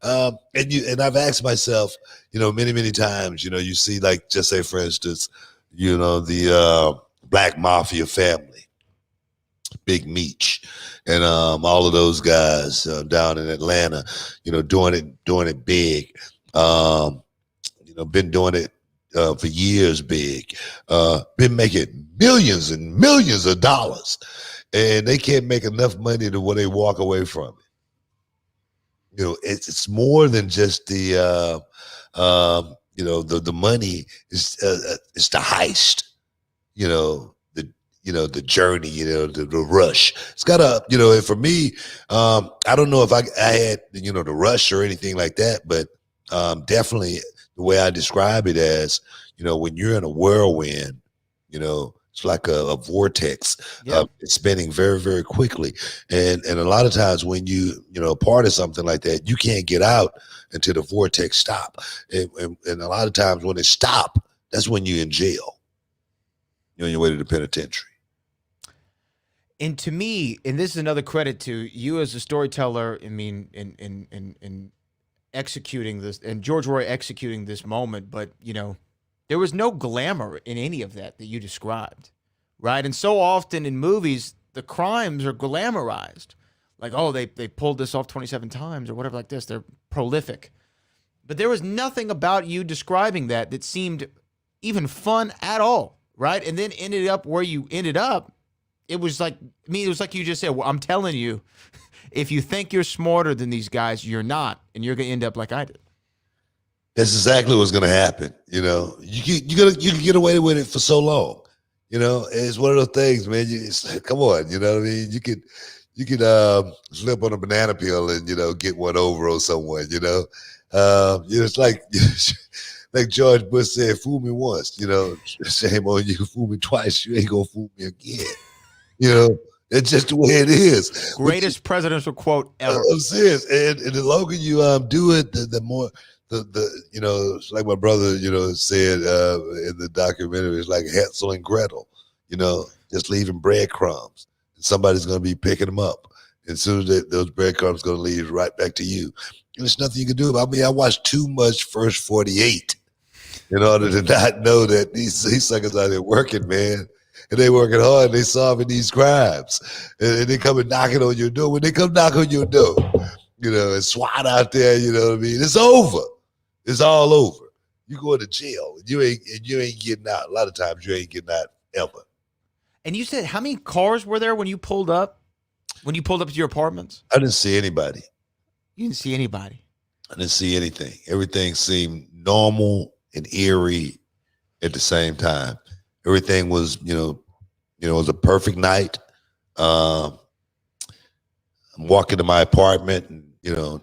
And I've asked myself, you know, many times, you know, you see, like, just say for instance, you know, the Black Mafia family, Big Meech, and all of those guys down in Atlanta, you know, doing it big. You know, been doing it for years big. Been making millions and millions of dollars, and they can't make enough money to where they walk away from it. You know, it's more than just the you know, the money is it's the heist. You know, the journey, you know, the rush. It's got a, you know, and for me, I don't know if I had, you know, the rush or anything like that, but definitely the way I describe it as, you know, when you're in a whirlwind, you know, it's like a vortex. Yeah. It's spinning very, very quickly. And a lot of times when you know, a part of something like that, you can't get out until the vortex stop. And a lot of times when it stop, that's when you're in jail. You're on your way to the penitentiary. And to me, and this is another credit to you as a storyteller, I mean, in executing this, and George Roy executing this moment, but, you know, there was no glamour in any of that you described, right? And so often in movies, the crimes are glamorized. Like, oh, they pulled this off 27 times or whatever like this. They're prolific. But there was nothing about you describing that seemed even fun at all, right? And then ended up where you ended up. It was like, it was like you just said, well, I'm telling you, if you think you're smarter than these guys, you're not, and you're going to end up like I did. That's exactly what's going to happen. You can get away with it for so long. It's one of those things, man. Come on, you know what I mean? You could slip on a banana peel and get one over on someone. It's like George Bush said, "Fool me once, shame on you. Fool me twice, you ain't gonna fool me again." It's just the way it is. Greatest presidential quote ever. I'm serious, and the longer you do it, the more it's like my brother said in the documentary. It's like Hansel and Gretel, just leaving breadcrumbs, and somebody's gonna be picking them up. And soon as those breadcrumbs gonna leave right back to you. There's nothing you can do about me. I watched too much First 48 in order to not know that these suckers out there working, man. And they working hard, and they solving these crimes. And they come and knocking on your door. When they come knock on your door, and SWAT out there, you know what I mean? It's over. It's all over. You go to jail, and you ain't getting out. A lot of times you ain't getting out ever. And you said, how many cars were there when you pulled up? When you pulled up to your apartments? I didn't see anybody. You didn't see anybody. I didn't see anything. Everything seemed normal and eerie at the same time. Everything was, it was a perfect night. I'm walking to my apartment and,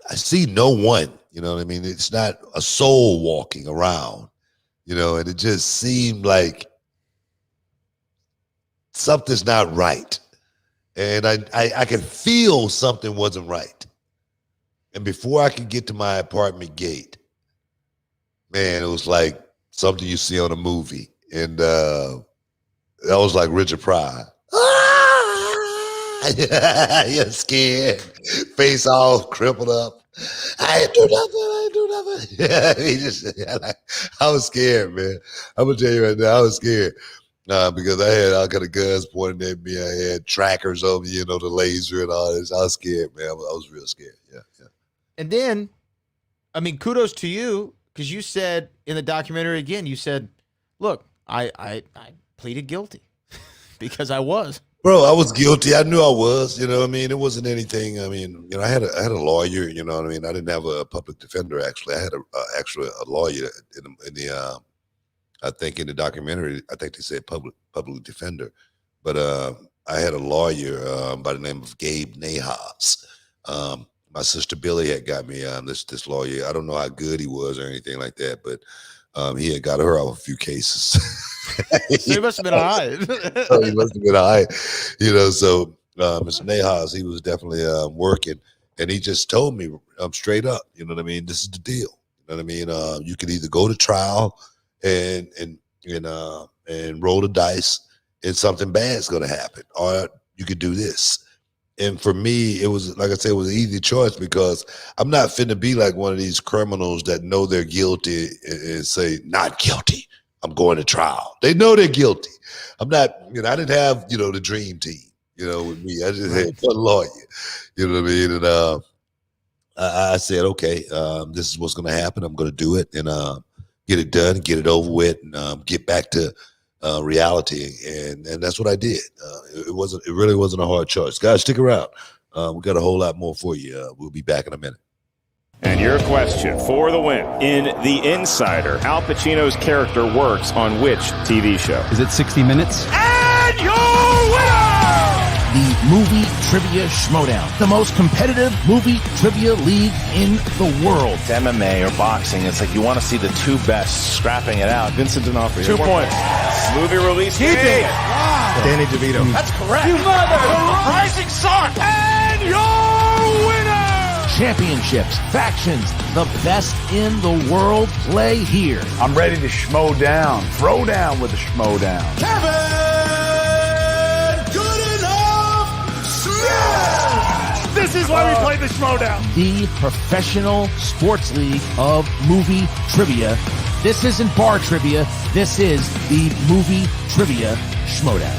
I see no one, you know what I mean? It's not a soul walking around, and it just seemed like something's not right. And I could feel something wasn't right. And before I could get to my apartment gate, man, it was like something you see on a movie. And that was like Richard Pryor. You're scared. Face all crippled up. I ain't do nothing. I was scared, man. I'm going to tell you right now, I was scared. Because I had all kind of guns pointing at me. I had trackers on me, the laser and all this. I was scared, man. I was real scared. Yeah. And then, kudos to you, because you said in the documentary again, you said, look, I pleaded guilty because I was. Bro, I was guilty. I knew I was, it wasn't anything. I had a lawyer, I didn't have a public defender, actually. I had a lawyer in the I think in the documentary, I think they said public defender. But I had a lawyer by the name of Gabe Nahas. My sister Billy had got me this lawyer. I don't know how good he was or anything like that, but he had got her off a few cases. So he must have been all right. He must have been all right. So Mr. Nahas, he was definitely working. And he just told me straight up, this is the deal. You can either go to trial and roll the dice and something bad's going to happen, or you could do this. And for me, it was, like I said, it was an easy choice because I'm not finna be like one of these criminals that know they're guilty and say, not guilty. I'm going to trial. They know they're guilty. I'm not, I didn't have, the dream team, with me. I just had one lawyer, you know what I mean? And I said, okay, this is what's going to happen. I'm going to do it and get it done, get it over with, and get back to reality. And that's what I did. It really wasn't a hard choice. Guys, stick around. We got a whole lot more for you. We'll be back in a minute. And your question for the win. In The Insider, Al Pacino's character works on which TV show? Is it 60 Minutes? And your winner! The Movie Trivia Schmodown, the most competitive movie trivia league in the world. It's MMA or boxing. It's like you want to see the two best scrapping it out. Vincent D'Onofrio. 2 points. Movie release date. Wow. Danny DeVito. That's correct. You mother! The rising sun! And your winner! Championships, factions, the best in the world play here. I'm ready to schmo down. Throw down with the schmo down. Kevin! Good enough! Smith! This is why we play the Schmodown. The professional sports league of movie trivia. This isn't bar trivia. This is the Movie Trivia Schmodown.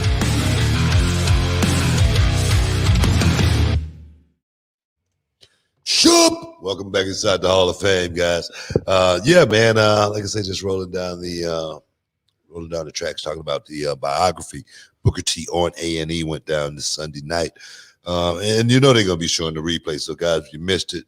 Shoop! Welcome back inside the Hall of Fame, guys. Yeah, man. Like I said, just rolling down the tracks, talking about the biography. Booker T on A&E went down this Sunday night. And you know they're gonna be showing the replay. So guys, if you missed it,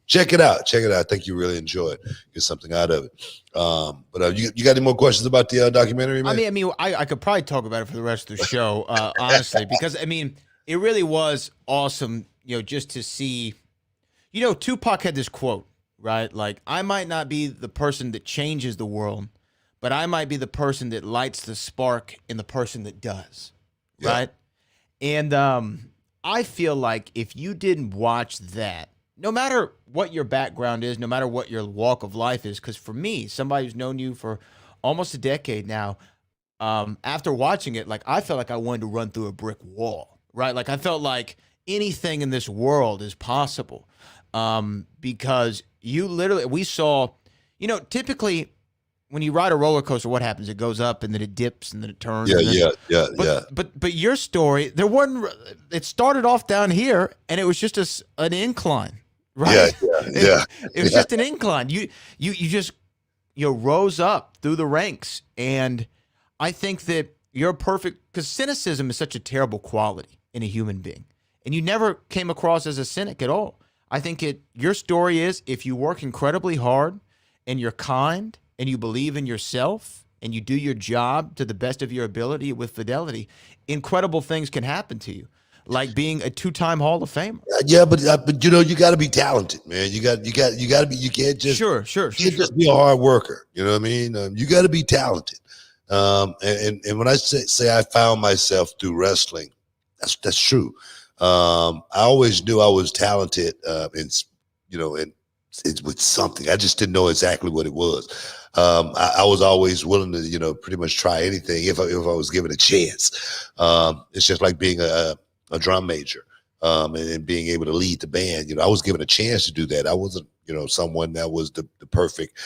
check it out. Check it out. I think you really enjoy it. Get something out of it. But you got any more questions about the documentary, man? I could probably talk about it for the rest of the show, honestly, because it really was awesome, just to see. Tupac had this quote, right? Like, I might not be the person that changes the world, but I might be the person that lights the spark in the person that does, right? And I feel like if you didn't watch that, no matter what your background is, no matter what your walk of life is, because for me, somebody who's known you for almost a decade now, after watching it, like, I felt like I wanted to run through a brick wall, right? Like, I felt like anything in this world is possible. Because we saw, typically when you ride a roller coaster, what happens? It goes up and then it dips and then it turns. But your story, it started off down here and it was just an incline, right? It was just an incline. You just rose up through the ranks. And I think that you're perfect, because cynicism is such a terrible quality in a human being. And you never came across as a cynic at all. I think your story is, if you work incredibly hard and you're kind and you believe in yourself and you do your job to the best of your ability with fidelity, incredible things can happen to you, like being a 2-time Hall of Famer. Yeah, but you got to be talented, man. You got to be. You can't just just be a hard worker. You know what I mean? You got to be talented. And when I say I found myself through wrestling, that's true. I always knew I was talented, with something. I just didn't know exactly what it was. I was always willing to, pretty much try anything if I was given a chance. It's just like being a drum major, and being able to lead the band. I was given a chance to do that. I wasn't, someone that was the perfect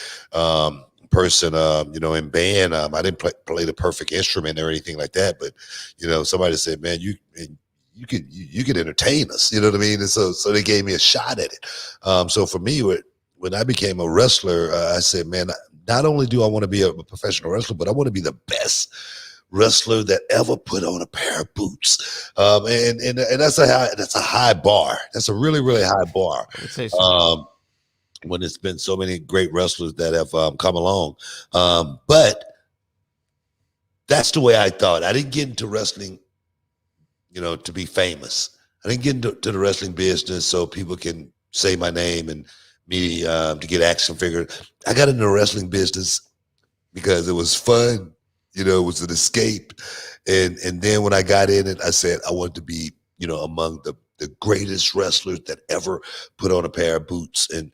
person, in band. I didn't play the perfect instrument or anything like that. But, somebody said, man, you could entertain us, you know what I mean? And so they gave me a shot at it. So for me, when I became a wrestler, I said, man, not only do I want to be a professional wrestler, but I want to be the best wrestler that ever put on a pair of boots. And that's a high bar. That's a really, really high bar. I would say so. When it's been so many great wrestlers that have come along. But that's the way I thought. I didn't get into wrestling to be famous. I didn't get into the wrestling business so people can say my name and me to get action figures. I got into the wrestling business because it was fun. It was an escape. And then when I got in it, I said I wanted to be, among the greatest wrestlers that ever put on a pair of boots. And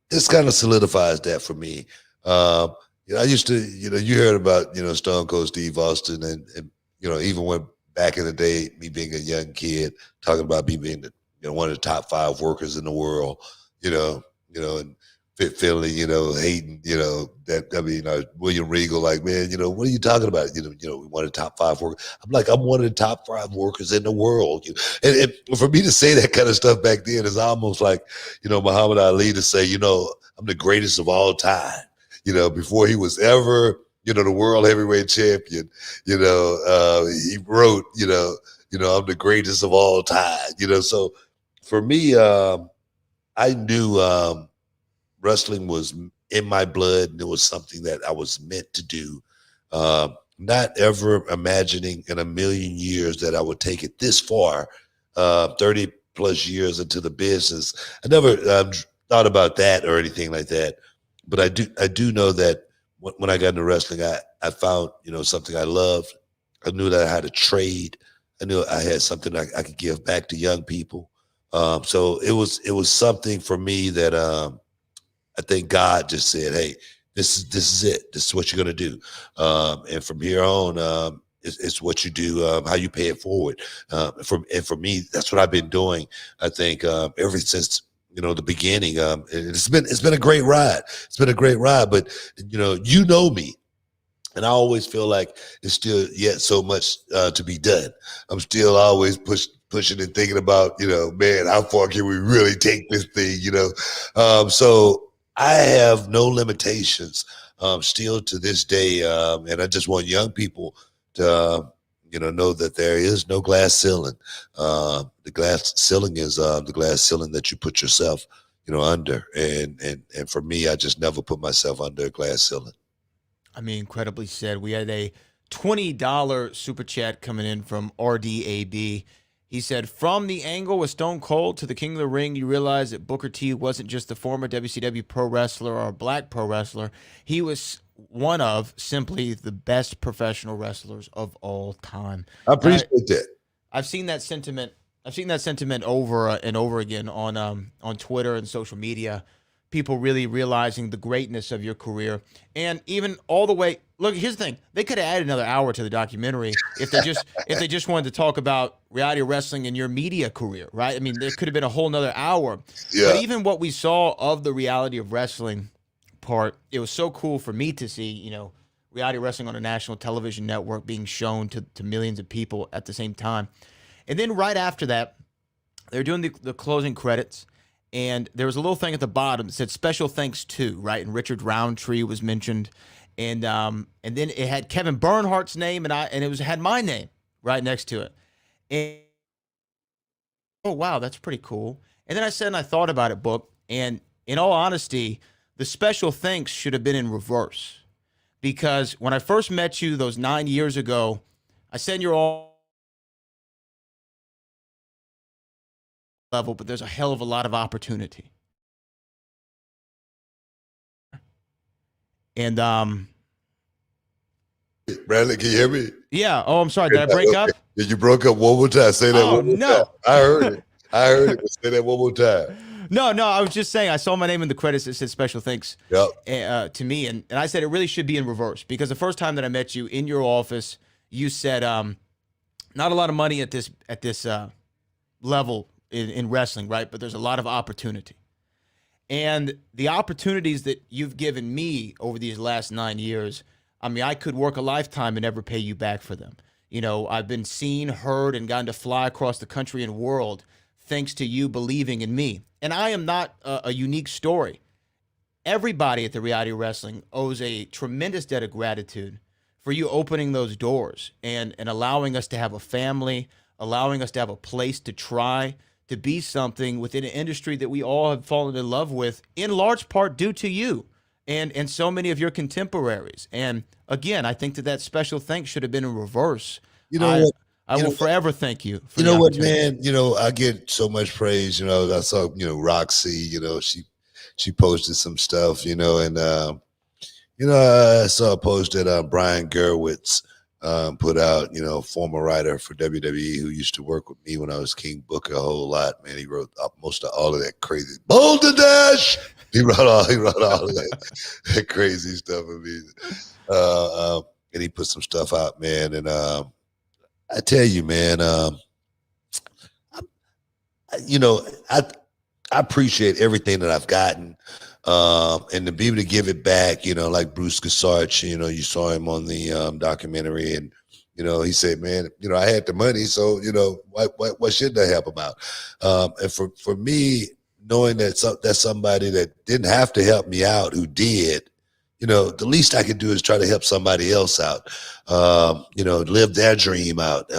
this kind of solidifies that for me. I used to, you heard about, Stone Cold Steve Austin and even when back in the day, me being a young kid, talking about me being one of the top 5 workers in the world, and feeling, hating, William Regal, like, man, what are you talking about? One of the top 5 workers. I'm like, I'm one of the top 5 workers in the world. And for me to say that kind of stuff back then is almost like, Muhammad Ali to say, I'm the greatest of all time, before he was ever, the world heavyweight champion, he wrote, I'm the greatest of all time, so for me, I knew wrestling was in my blood and it was something that I was meant to do. Not ever imagining in a million years that I would take it this far, 30 plus years into the business. I never thought about that or anything like that. But I do know that when I got into wrestling, I found, something I loved. I knew that I had a trade. I knew I had something I could give back to young people. So it was something for me that I think God just said, hey, this is it. This is what you're going to do. And from here on, it's what you do, how you pay it forward. And for me, that's what I've been doing. I think ever since the beginning. It's been a great ride. It's been a great ride. But you know me, and I always feel like there's still yet so much to be done. I'm still always pushing and thinking about, man, how far can we really take this thing, So I have no limitations still to this day. And I just want young people to, know that there is no glass ceiling. The glass ceiling is the glass ceiling that you put yourself, under. And for me, I just never put myself under a glass ceiling. I mean, incredibly said. We had a $20 super chat coming in from RDAB. He said, from the angle with Stone Cold to the King of the Ring, you realize that Booker T wasn't just the former WCW pro wrestler or a black pro wrestler. He was one of simply the best professional wrestlers of all time. I appreciate that. I've seen that sentiment. I've seen that sentiment over and over again on Twitter and social media. People really realizing the greatness of your career, and even all the way. Look, here's the thing: they could have added another hour to the documentary if they just wanted to talk about reality wrestling and your media career, right? I mean, there could have been a whole nother hour. Yeah. But even what we saw of the reality of wrestling part, it was so cool for me to see, reality wrestling on a national television network being shown to millions of people at the same time. And then right after that, they're doing the closing credits. And there was a little thing at the bottom that said special thanks to, right? And Richard Roundtree was mentioned. And then it had Kevin Bernhardt's name and it had my name right next to it. And oh wow, that's pretty cool. And then I said, and I thought about it, Book, and in all honesty, the special thanks should have been in reverse. Because when I first met you those 9 years ago, I said you're all level, but there's a hell of a lot of opportunity. And Bradley, can you hear me? Yeah. Oh, I'm sorry. Did I break up? Yeah, you broke up one more time. Say that one more no. time. I heard it. But say that one more time. No, I was just saying I saw my name in the credits. It said special thanks to me. And I said it really should be in reverse, because the first time that I met you in your office, you said not a lot of money at this level in wrestling, right? But there's a lot of opportunity. And the opportunities that you've given me over these last 9 years, I mean, I could work a lifetime and never pay you back for them. I've been seen, heard, and gotten to fly across the country and world thanks to you believing in me. And I am not a unique story. Everybody at the Reality Wrestling owes a tremendous debt of gratitude for you opening those doors and allowing us to have a family, allowing us to have a place to try to be something within an industry that we all have fallen in love with, in large part due to you and so many of your contemporaries. And again, I think that special thanks should have been in reverse. I will forever thank you. For what, man? I get so much praise. I saw, Roxy, she posted some stuff, and, I saw a post that Brian Gerwitz put out, former writer for WWE who used to work with me when I was King Booker a whole lot. Man, he wrote most of all of that crazy Boulder Dash. He wrote all of that crazy stuff. I mean, and he put some stuff out, man. And I tell you, man, I appreciate everything that I've gotten. And to be able to give it back, like Bruce Gassarch, you saw him on the documentary, and he said, man, I had the money, so what shouldn't I help him out? And for me, knowing that that's somebody that didn't have to help me out, who did, the least I could do is try to help somebody else out, live their dream out,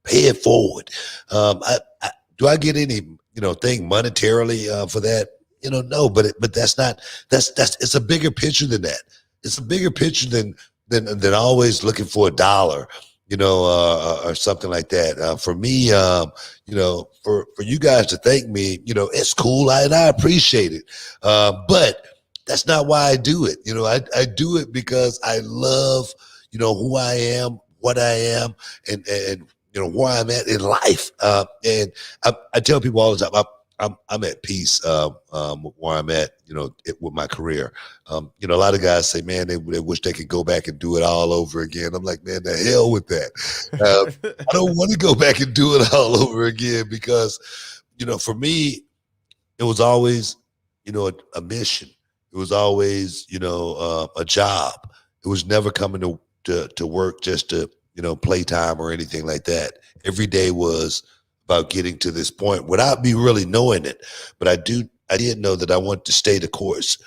pay it forward. Do I get any thing monetarily for that? No, but that's not, it's a bigger picture than that. It's a bigger picture than always looking for a dollar, or something like that. For me, for you guys to thank me, it's cool. I appreciate it. But that's not why I do it. I do it because I love, who I am, what I am, and where I'm at in life. And I tell people all the time, I'm at peace where I'm at, with my career. A lot of guys say, man, they wish they could go back and do it all over again. I'm like, man, the hell with that. I don't want to go back and do it all over again because, for me, it was always, a mission. It was always, a job. It was never coming to work just to, playtime or anything like that. Every day was about getting to this point without me really knowing it. But I did know that I wanted to stay the course.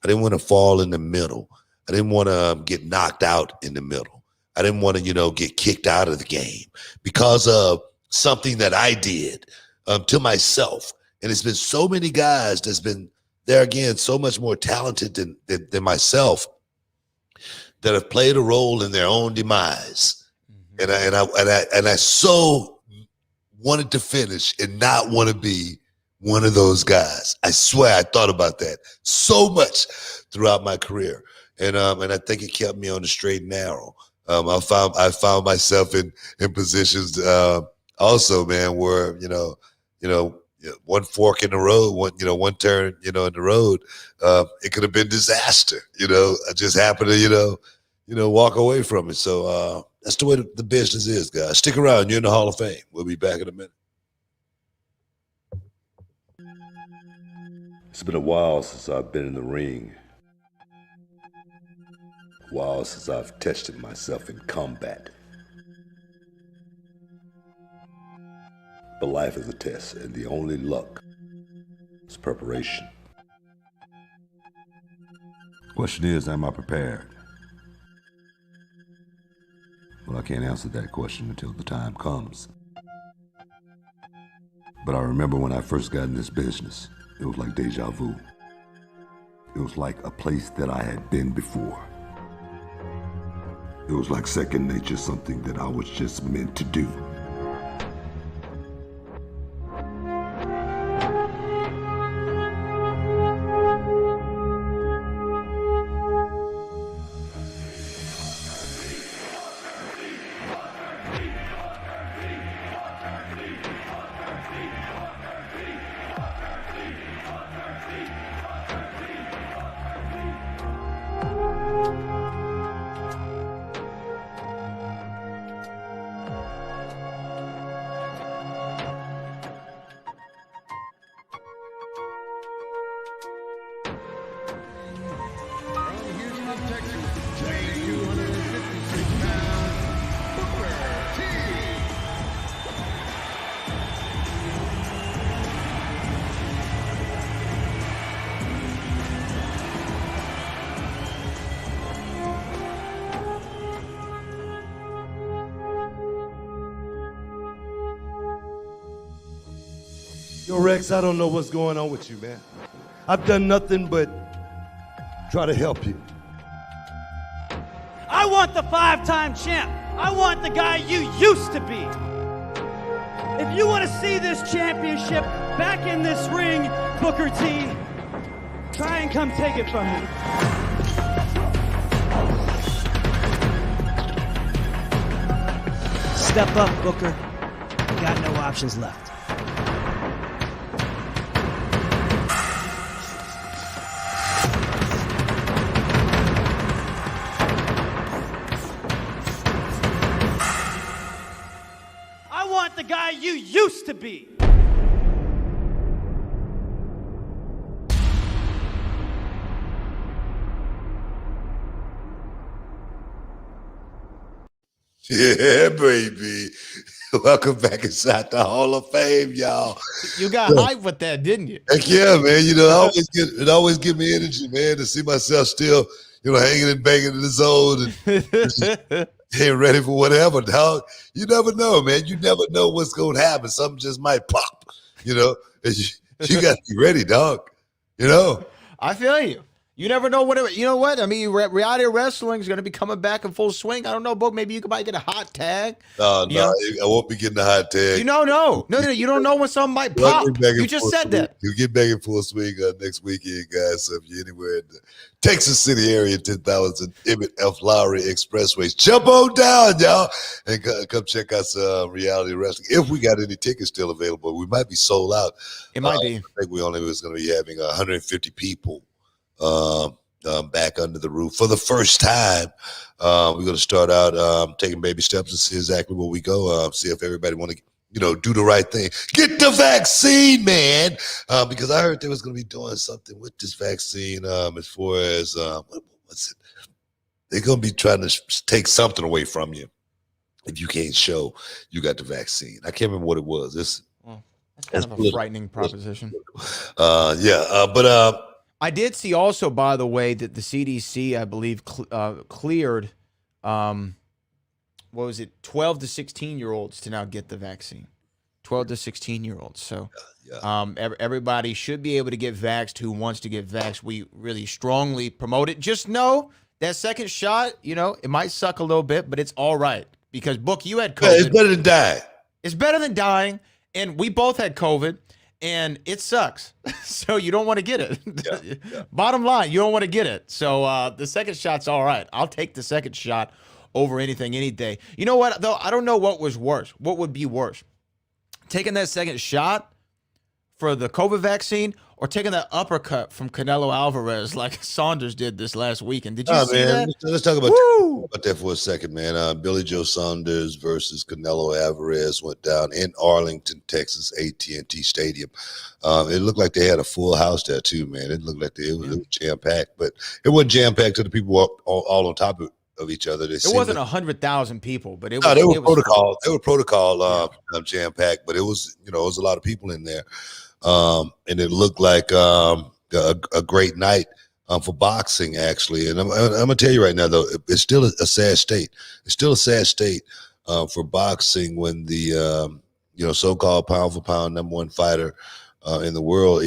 I didn't want to fall in the middle. I didn't want to get knocked out in the middle. I didn't want to, get kicked out of the game because of something that I did to myself. And it's been so many guys that's been there again, so much more talented than myself that have played a role in their own demise. Mm-hmm. And I so wanted to finish and not want to be one of those guys. I swear I thought about that so much throughout my career. And I think it kept me on the straight and narrow. I found myself in positions also, man, where one fork in the road, one turn, in the road, it could have been disaster. I just happened to walk away from it. So that's the way the business is, guys. Stick around. You're in the Hall of Fame. We'll be back in a minute. It's been a while since I've been in the ring. A while since I've tested myself in combat. But life is a test, and the only luck is preparation. Question is, am I prepared? Well, I can't answer that question until the time comes. But I remember when I first got in this business, it was like deja vu. It was like a place that I had been before. It was like second nature, something that I was just meant to do. Yo, Rex, I don't know what's going on with you, man. I've done nothing but try to help you. I want the 5-time champ. I want the guy you used to be. If you want to see this championship back in this ring, Booker T, try and come take it from me. Step up, Booker. You got no options left. The guy you used to be. Yeah, baby. Welcome back inside the Hall of Fame, y'all. You got hype with that, didn't you? Heck yeah, man. It always give me energy, man, to see myself still, hanging and banging in the zone and ain't ready for whatever, dog. You never know, man. You never know what's going to happen. Something just might pop, and you got to be ready, dog. I feel you. You never know whatever. You know what? I mean, reality wrestling is going to be coming back in full swing. I don't know, Book. Maybe you might get a hot tag. No, I won't be getting a hot tag. No. You don't know when something might pop. You just said that. You'll get back in full swing next weekend, guys. So if you're anywhere in the Texas City area, 10,000 Emmett F. Lowry Expressways, jump on down, y'all, and come check out some reality wrestling. If we got any tickets still available, we might be sold out. It might be. I think we only was going to be having 150 people. Back under the roof for the first time. We're going to start out taking baby steps and see exactly where we go. See if everybody want to, do the right thing. Get the vaccine, man, because I heard they was going to be doing something with this vaccine as far as what's it? They're going to be trying to take something away from you if you can't show you got the vaccine. I can't remember what it was. Well, that's kind of a frightening proposition. But I did see also, by the way, that the CDC, I believe, cleared, what was it, 12 to 16-year-olds to now get the vaccine. 12 to 16-year-olds. So everybody should be able to get vaxxed who wants to get vaxxed. We really strongly promote it. Just know that second shot, it might suck a little bit, but it's all right. Because, Book, you had COVID. Yeah, it's better than dying. It's better than dying. And we both had COVID, and it sucks. So you don't want to get it. Bottom line, you don't want to get it. So the second shot's all right. I'll take the second shot over anything any day. You know what, though? I don't know what was worse. What would be worse? Taking that second shot for the COVID vaccine or taking that uppercut from Canelo Alvarez like Saunders did this last weekend? Did you see that? Let's talk about that for a second, man. Billy Joe Saunders versus Canelo Alvarez went down in Arlington, Texas, AT&T Stadium. It looked like they had a full house there too, man. It looked like it was jam-packed, but it wasn't jam-packed to the people all on top of each other. It wasn't 100,000 people, but it was. No, they were protocol. They were protocol jam-packed, but it was it was a lot of people in there. And it looked like a great night for boxing, actually. And I'm gonna tell you right now, though, it's still a sad state. It's still a sad state for boxing when the so-called pound for pound number one fighter in the world,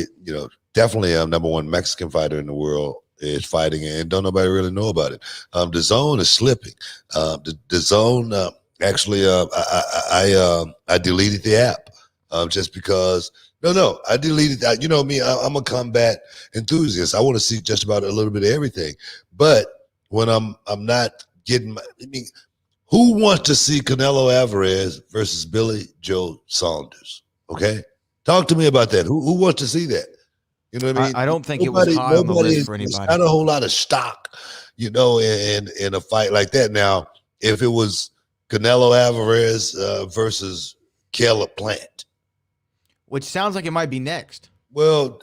definitely number one Mexican fighter in the world is fighting, and don't nobody really know about it. The zone is slipping. The zone actually, I deleted the app just because. No, I deleted that. You know me, I'm a combat enthusiast. I want to see just about a little bit of everything. But when I'm not getting who wants to see Canelo Alvarez versus Billy Joe Saunders? Okay? Talk to me about that. Who wants to see that? You know what I mean? I don't think it was high on the list for anybody. It's not a whole lot of stock, in a fight like that. Now, if it was Canelo Alvarez versus Caleb Plant, which sounds like it might be next. Well,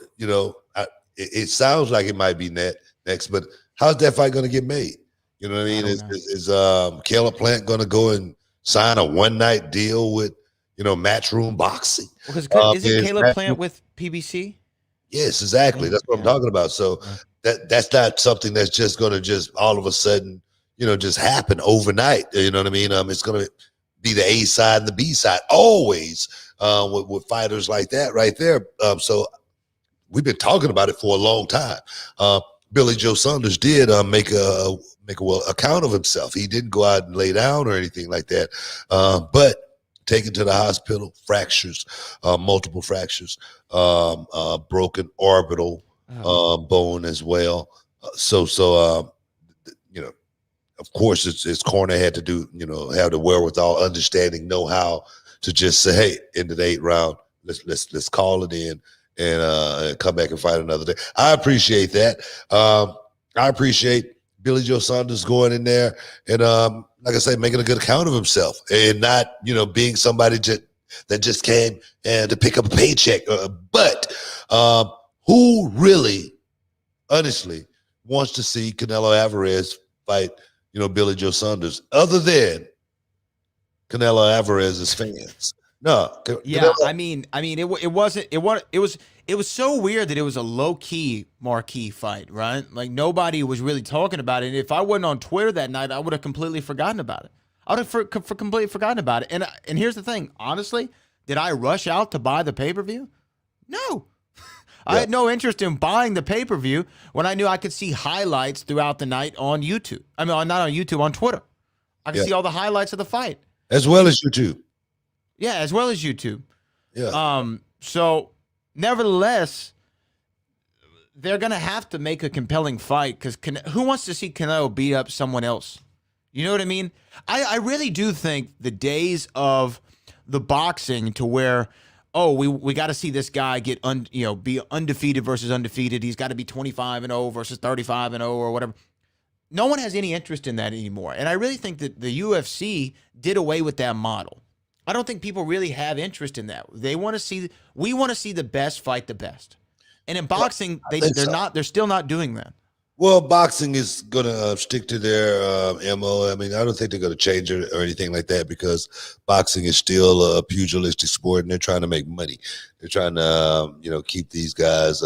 it sounds like it might be next, but how's that fight going to get made? You know what I mean? Is Caleb Plant going to go and sign a one-night deal with, Matchroom Boxing? Because isn't Caleb Plant with PBC? Yes, exactly. That's what I'm talking about. So that's not something that's just going to all of a sudden, just happen overnight. You know what I mean? It's going to be the A side and the B side always. With fighters like that right there. So we've been talking about it for a long time. Billy Joe Saunders did make a account of himself. He didn't go out and lay down or anything like that. But taken to the hospital, fractures, multiple fractures, broken orbital bone as well. Of course, his corner had to do, have the wherewithal, understanding, know-how to just say, hey, into the 8th round, let's call it in and come back and fight another day. I appreciate that. I appreciate Billy Joe Saunders going in there and, like I say, making a good account of himself and not, being somebody that just came and to pick up a paycheck. But who really, honestly, wants to see Canelo Alvarez fight, Billy Joe Saunders, other than Canelo Alvarez's fans? No. Yeah, it was so weird that it was a low-key marquee fight, right? Like nobody was really talking about it. And if I wasn't on Twitter that night, I would have completely forgotten about it. I would have completely forgotten about it. And here's the thing, honestly, did I rush out to buy the pay-per-view? No. I had no interest in buying the pay-per-view when I knew I could see highlights throughout the night on YouTube. I mean, not on YouTube, on Twitter. I could see all the highlights of the fight. As well as YouTube. Yeah, as well as YouTube. Yeah. So, nevertheless, they're going to have to make a compelling fight because who wants to see Canelo beat up someone else? You know what I mean? I really do think the days of the boxing to where, we got to see this guy get be undefeated versus undefeated. He's got to be 25-0 versus 35-0 or whatever. No one has any interest in that anymore. And I really think that the UFC did away with that model. I don't think people really have interest in that. We want to see the best fight the best. And in boxing, they're still not doing that. Well, boxing is going to stick to their MO. I mean, I don't think they're going to change it or anything like that because boxing is still a pugilistic sport, and they're trying to make money. They're trying to, keep these guys,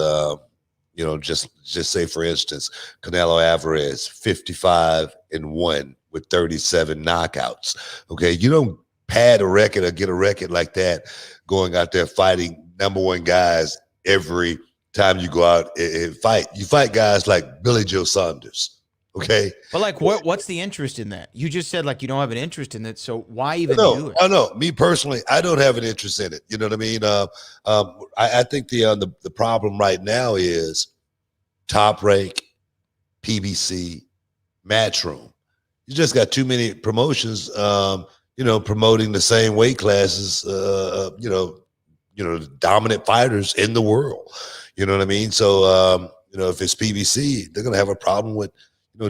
just say, for instance, Canelo Alvarez, 55-1 with 37 knockouts. Okay, you don't pad a record or get a record like that going out there fighting number one guys every time you go out and fight. You fight guys like Billy Joe Saunders, okay? But like, what's the interest in that? You just said like you don't have an interest in it, so why even do it? I know. Me personally, I don't have an interest in it. You know what I mean? I think the problem right now is Top Rank, PBC, Matchroom. You just got too many promotions, promoting the same weight classes, the dominant fighters in the world. You know what I mean? So, if it's PBC, they're going to have a problem with,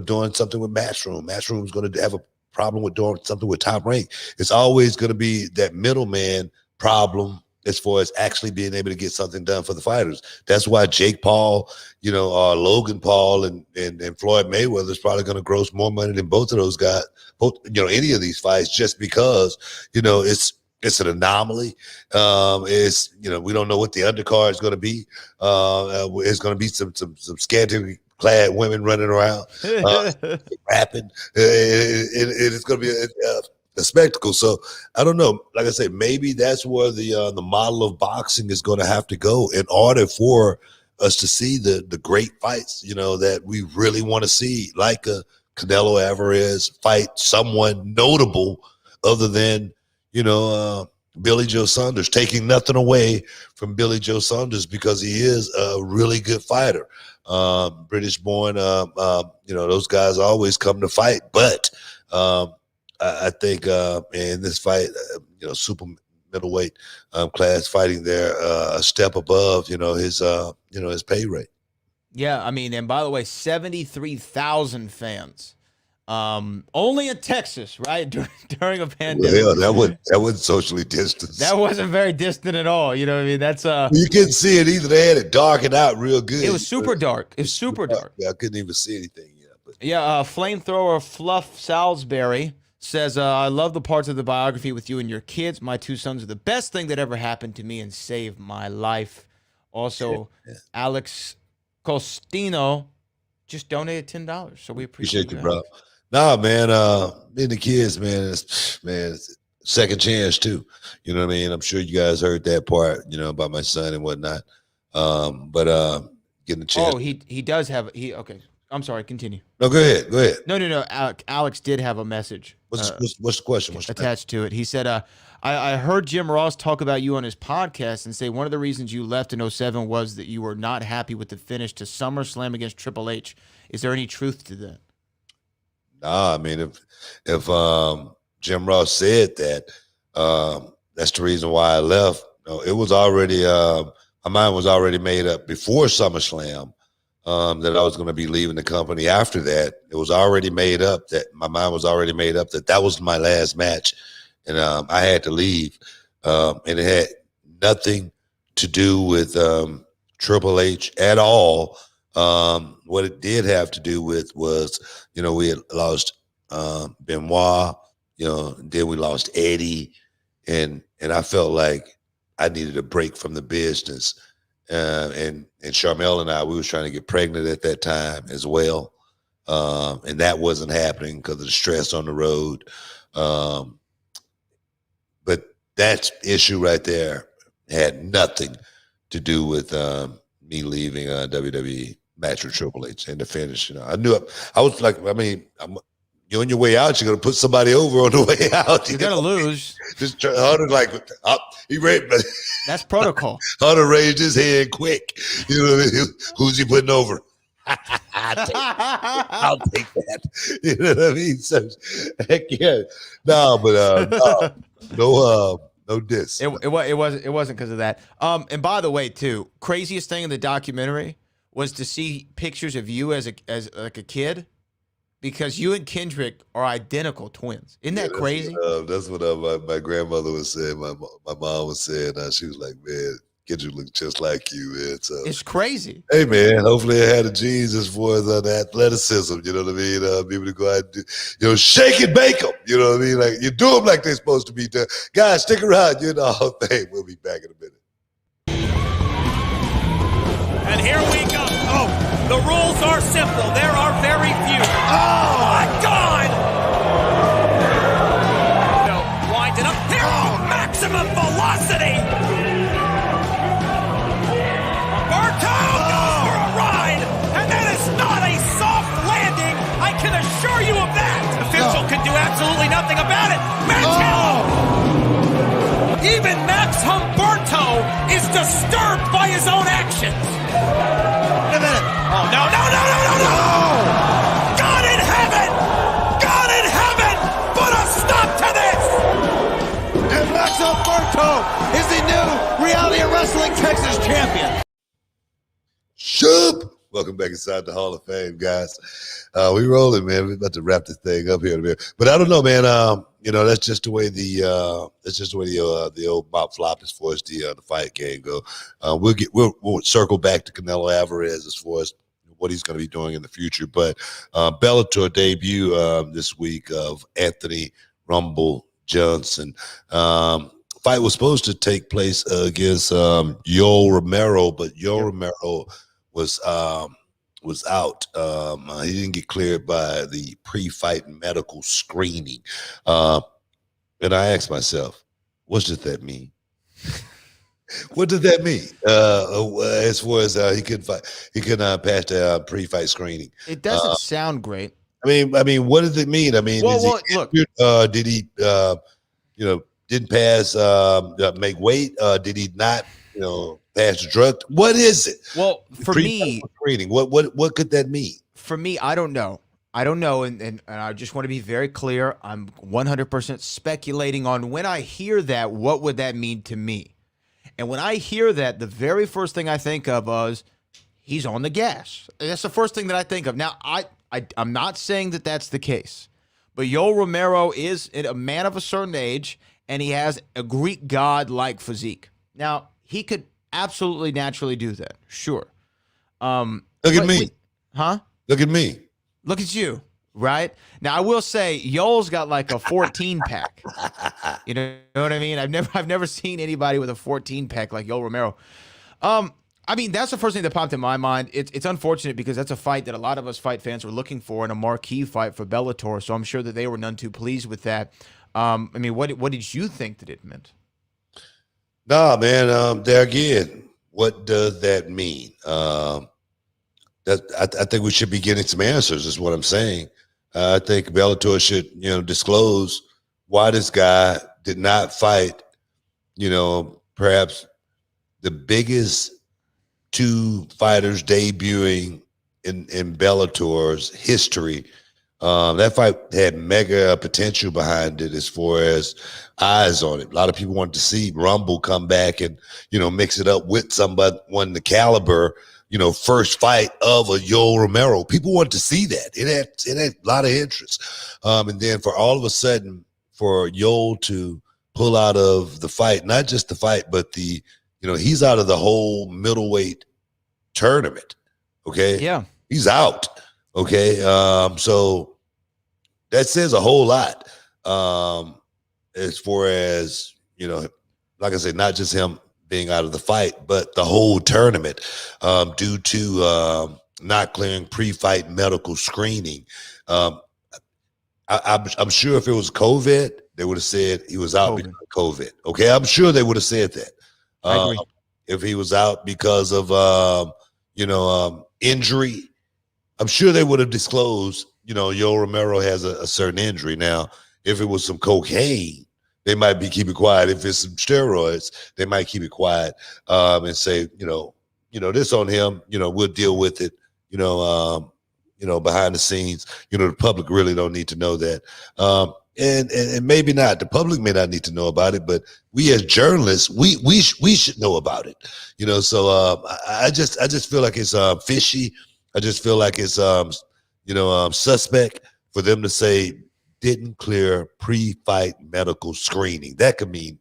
doing something with Matchroom. Matchroom is going to have a problem with doing something with Top Rank. It's always going to be that middleman problem as far as actually being able to get something done for the fighters. That's why Jake Paul, Logan Paul and Floyd Mayweather is probably going to gross more money than both of those guys, any of these fights, just because, it's an anomaly. It's, we don't know what the undercard is going to be. It's going to be some scantily clad women running around, rapping. It's going to be a spectacle. So I don't know. Like I say, maybe that's where the model of boxing is going to have to go in order for us to see the great fights, that we really want to see, like a Canelo Alvarez fight someone notable other than, Billy Joe Saunders, taking nothing away from Billy Joe Saunders because he is a really good fighter. British born, those guys always come to fight. But I think in this fight, super middleweight class fighting there a step above, his pay rate. Yeah, I mean, and by the way, 73,000 fans. Only in Texas, right? During a pandemic. Well, that wasn't socially distanced. That wasn't very distant at all. You know what I mean? That's you couldn't see it either. They had it darkened out real good. It was super dark. It was super dark. Yeah, I couldn't even see anything yet. But. Yeah, Flamethrower Fluff Salisbury says, I love the parts of the biography with you and your kids. My two sons are the best thing that ever happened to me and saved my life. Also, Alex Costino just donated $10. So we appreciate you, bro. Nah, man, me and the kids, man, it's second chance too. You know what I mean? I'm sure you guys heard that part, about my son and whatnot. But getting a chance. Oh, he does have okay. I'm sorry, continue. No, go ahead. No. Alex did have a message. What's the question? Attached to it. He said, I heard Jim Ross talk about you on his podcast and say one of the reasons you left in 2007 was that you were not happy with the finish to SummerSlam against Triple H. Is there any truth to that? Nah, I mean, if Jim Ross said that, that's the reason why I left. It was already my mind was already made up before SummerSlam that I was going to be leaving the company. After that, it was already made up that my mind was already made up that was my last match, and I had to leave. And it had nothing to do with Triple H at all. What it did have to do with was, we had lost Benoit, then we lost Eddie, and I felt like I needed a break from the business. And Charmel and I, we was trying to get pregnant at that time as well. And that wasn't happening because of the stress on the road. But that issue right there had nothing to do with me leaving WWE match with Triple H and the finish. I knew it. I was like, you're on your way out. You're gonna put somebody over on the way out. You're gonna lose. Just Hunter he raised. That's protocol. Hunter raised his hand quick. You know what I mean? Who's he putting over? I'll take that. You know what I mean? So, heck yeah. No, but no diss. It wasn't because of that. And by the way, too, craziest thing in the documentary was to see pictures of you as like a kid, because you and Kendrick are identical twins. Isn't that crazy? That's what my grandmother was saying. My mom was saying. She was like, "Man, kids who look just like you, man. So it's crazy. Hey, man, hopefully I had the genes as far as the athleticism, you know what I mean? Be able to go out and do, shake and bake them, you know what I mean? Like, you do them like they're supposed to be done. Guys, stick around. You're in the Hall of Fame. We'll be back in a minute. And here we go. Oh, the rules are simple. There are very few. Oh, my God! No, winding up here. Oh, maximum velocity. Umberto goes for a ride, and that is not a soft landing. I can assure you of that. Official can do absolutely nothing about it. Even Max Humberto is disturbed by his own actions. Wait a minute. Oh, no. God in heaven! God in heaven! Put a stop to this! And Max Humberto is the new Reality of Wrestling Texas champion. Shoop! Welcome back inside the Hall of Fame, guys. We rolling, man. We're about to wrap this thing up here in a minute. But I don't know, man. That's just the way the old mop flop as far as the fight game go. We'll circle back to Canelo Alvarez as far as what he's going to be doing in the future. But Bellator debut this week of Anthony Rumble Johnson. Fight was supposed to take place against Yoel Romero, but Yoel Romero was out. He didn't get cleared by the pre-fight medical screening. And I asked myself, what does that mean? What does that mean? As far as he couldn't fight, he couldn't pass the pre-fight screening. It doesn't sound great. I mean, what does it mean? I mean, look, did he, didn't pass, make weight? Did he not, pass the drug? What is it? Well, for me, screening. What could that mean? For me, I don't know. And I just want to be very clear. I'm 100% speculating on when I hear that, what would that mean to me? And when I hear that, the very first thing I think of is he's on the gas. That's the first thing that I think of. Now, I'm not saying that that's the case, but Yoel Romero is a man of a certain age, and he has a Greek god-like physique. Now, he could absolutely naturally do that. Sure. Look at me. Look at me. Look at you, right? Now, I will say, Yoel's got like a 14-pack. You know what I mean? I've never seen anybody with a 14-pack like Yoel Romero. I mean, that's the first thing that popped in my mind. It's unfortunate because that's a fight that a lot of us fight fans were looking for, and a marquee fight for Bellator, so I'm sure that they were none too pleased with that. I mean, what did you think that it meant? Nah, man, there again, what does that mean? I think we should be getting some answers, is what I'm saying. I think Bellator should, disclose why this guy did not fight, perhaps the biggest two fighters debuting in Bellator's history. That fight had mega potential behind it as far as eyes on it. A lot of people wanted to see Rumble come back and, mix it up with somebody, the caliber, first fight of a Yoel Romero. People wanted to see that. It had a lot of interest. And then for all of a sudden, for Yoel to pull out of the fight, not just the fight, but he's out of the whole middleweight tournament. Okay. Yeah. He's out. Okay. So that says a whole lot. As far as, like I said, not just him being out of the fight, but the whole tournament, due to not clearing pre-fight medical screening. I'm sure if it was COVID, they would have said he was out because of COVID. Okay, I'm sure they would have said that. I agree. If he was out because of injury, I'm sure they would have disclosed. Yoel Romero has a certain injury. Now, if it was some cocaine, they might be keeping quiet. If it's some steroids, they might keep it quiet and say, this on him. We'll deal with it. Behind the scenes. The public really don't need to know that. And maybe not. The public may not need to know about it, but we as journalists, we should know about it. So I just feel like it's fishy. I just feel like it's suspect for them to say didn't clear pre-fight medical screening. That could mean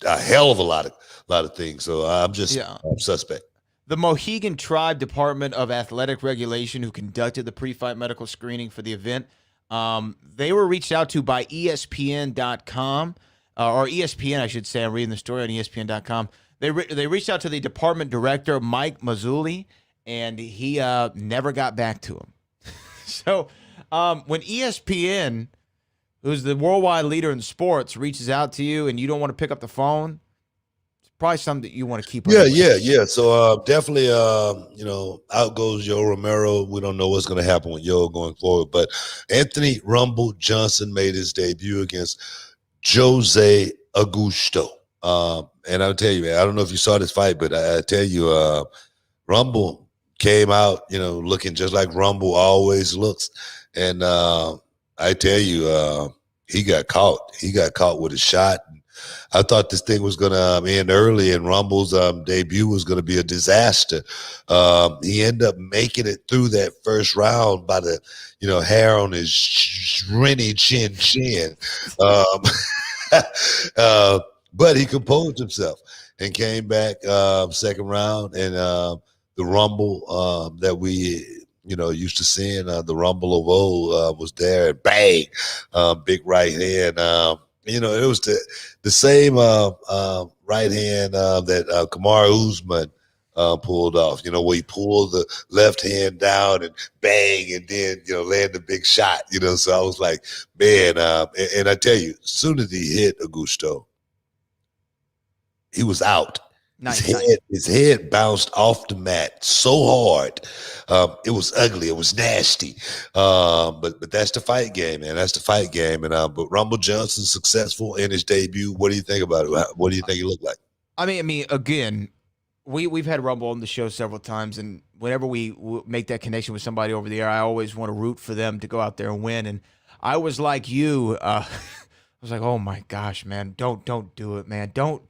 a hell of a lot of things. So I'm just suspect. The Mohegan Tribe Department of Athletic Regulation, who conducted the pre-fight medical screening for the event, they were reached out to by ESPN.com, or ESPN, I should say. I'm reading the story on ESPN.com. They reached out to the department director, Mike Mazzulli, and he never got back to him. So when ESPN, who's the worldwide leader in sports, reaches out to you and you don't want to pick up the phone, it's probably something that you want to keep. Yeah. So definitely, out goes Yo Romero. We don't know what's going to happen with Yo going forward, but Anthony Rumble Johnson made his debut against Jose Augusto. And I'll tell you, man, I don't know if you saw this fight, but I tell you, Rumble came out, looking just like Rumble always looks. And I tell you, he got caught. He got caught with a shot. I thought this thing was going to end early, and Rumble's debut was going to be a disaster. He ended up making it through that first round by the, hair on his shrinny chin. But he composed himself and came back second round, and the Rumble that we used to seeing, the Rumble of old was there, and bang, big right hand. It was the same right hand that Kamaru Usman pulled off, where he pulled the left hand down and bang, and then, land a big shot, So I was like, man, and I tell you, as soon as he hit Augusto, he was out. His head bounced off the mat so hard. It was ugly. It was nasty. But that's the fight game, man. That's the fight game. And but Rumble Johnson successful in his debut. What do you think about it? What do you think he looked like? I mean, again, we've had Rumble on the show several times, and whenever we make that connection with somebody over the air, I always want to root for them to go out there and win. And I was like you. I was like, oh my gosh, man, don't do it, man. Don't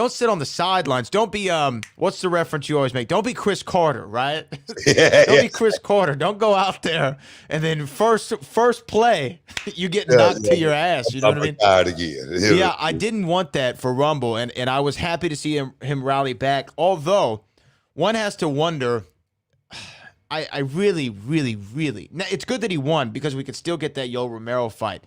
sit on the sidelines. Don't be what's the reference you always make? Don't be Chris Carter, right? Don't be Chris Carter. Don't go out there and then first play you get knocked to your ass. You know what I mean? Again. Yeah, I didn't want that for Rumble, and I was happy to see him rally back. Although one has to wonder. I really, really, really. Now, it's good that he won because we could still get that Yo Romero fight.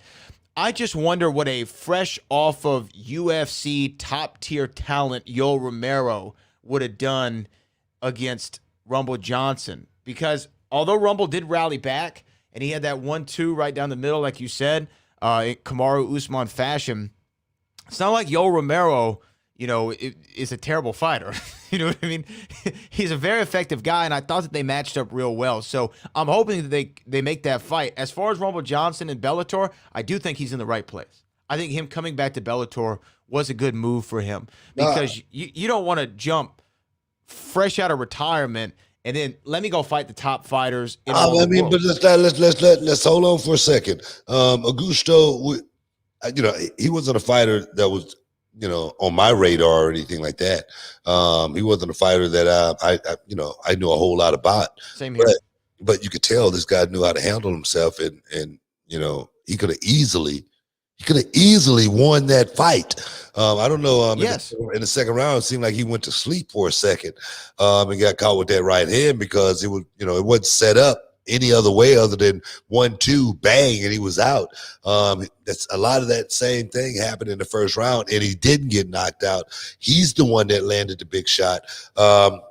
I just wonder what a fresh off of UFC top tier talent Yo Romero would have done against Rumble Johnson. Because although Rumble did rally back and he had that 1-2 right down the middle, like you said, in Kamaru Usman fashion, it's not like Yo Romero, is a terrible fighter. You know what I mean? He's a very effective guy, and I thought that they matched up real well. So I'm hoping that they make that fight. As far as Rumble Johnson and Bellator, I do think he's in the right place. I think him coming back to Bellator was a good move for him because you don't want to jump fresh out of retirement and then let me go fight the top fighters. But let's hold on for a second. Augusto, he wasn't a fighter that was on my radar or anything like that. He wasn't a fighter that I knew a whole lot about. Same here. But you could tell this guy knew how to handle himself, and he could have easily won that fight. I don't know. Yes. In the second round, it seemed like he went to sleep for a second and got caught with that right hand because it was, it wasn't set up any other way other than 1-2 bang, and he was out. That's a lot of that same thing happened in the first round, and he didn't get knocked out. He's the one that landed the big shot. Who are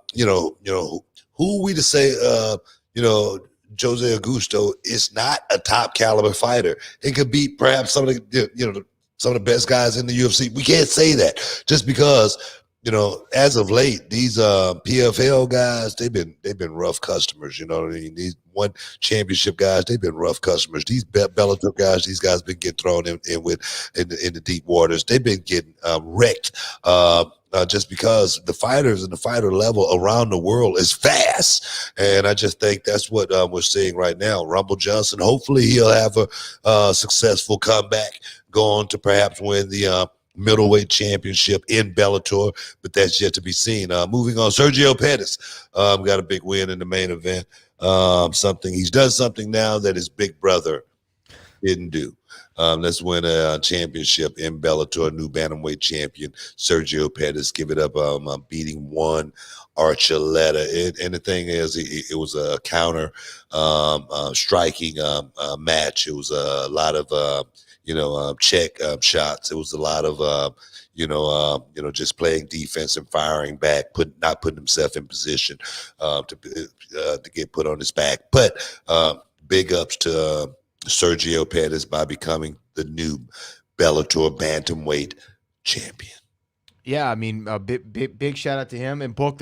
we to say? Jose Augusto is not a top caliber fighter. He could beat perhaps some of the best guys in the UFC. We can't say that just because. As of late, these PFL guys, they've been rough customers. You know what I mean? These one championship guys, they've been rough customers. These Bellator guys, these guys been getting thrown in the deep waters. They've been getting wrecked just because the fighters and the fighter level around the world is fast. And I just think that's what we're seeing right now. Rumble Johnson, hopefully he'll have a successful comeback, go on to perhaps win the middleweight championship in Bellator, but that's yet to be seen. Moving on, Sergio Pettis got a big win in the main event. He's done something now that his big brother didn't do. Let's win a championship in Bellator, new bantamweight champion, Sergio Pettis. Give it up, beating one Archuleta. And the thing is, it was a counter striking match. It was a lot of, check shots. It was a lot of, just playing defense and firing back, not putting himself in position to get put on his back. But big ups to Sergio Pettis by becoming the new Bellator bantamweight champion. Yeah, I mean, big shout out to him. And Book,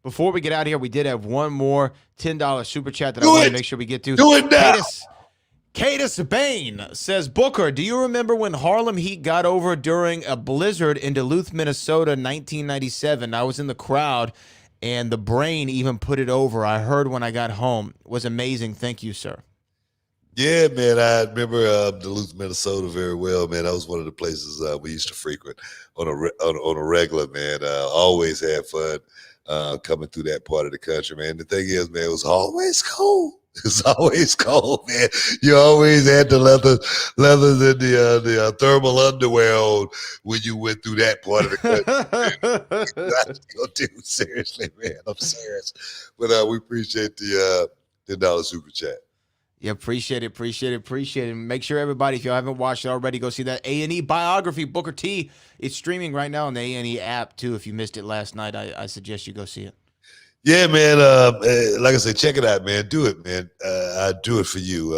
before we get out of here, we did have one more $10 super chat that I want to make sure we get to. Do it now. Cadis Bain says, Booker, do you remember when Harlem Heat got over during a blizzard in Duluth, Minnesota, 1997? I was in the crowd, and the Brain even put it over. I heard when I got home. It was amazing. Thank you, sir. Yeah, man, I remember Duluth, Minnesota very well, man. That was one of the places we used to frequent on a regular, man. Always had fun coming through that part of the country, man. The thing is, man, it was always cold. It's always cold, man. You always had the leathers and the thermal underwear on when you went through that part of the country. That's gonna do, seriously, man. I'm serious. But we appreciate the $10 super chat. Yeah, appreciate it. Make sure everybody, if you haven't watched it already, go see that A&E biography, Booker T. It's streaming right now on the A&E app, too. If you missed it last night, I suggest you go see it. Yeah, man. Like I said, check it out, man. Do it, man. I do it for you.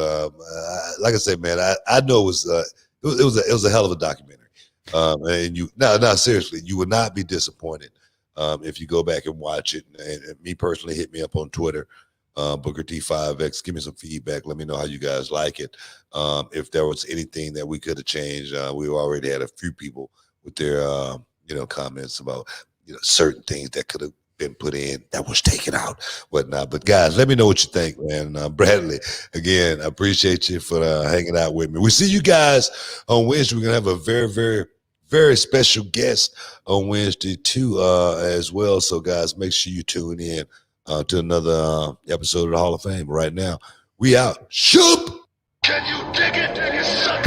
Like I said, man, I know it was a hell of a documentary. And seriously, you would not be disappointed if you go back and watch it. And me personally, hit me up on Twitter, Booker T5X. Give me some feedback. Let me know how you guys like it. If there was anything that we could have changed, we already had a few people with their comments about certain things that could have been put in that was taken out, whatnot. But guys, let me know what you think, man. Bradley, again, I appreciate you for hanging out with me. We see you guys on Wednesday. We're gonna have a very, very, very special guest on Wednesday too, as well. So guys, make sure you tune in to another episode of the Hall of Fame. Right now, we out. Shoop! Can you dig it, you sucker?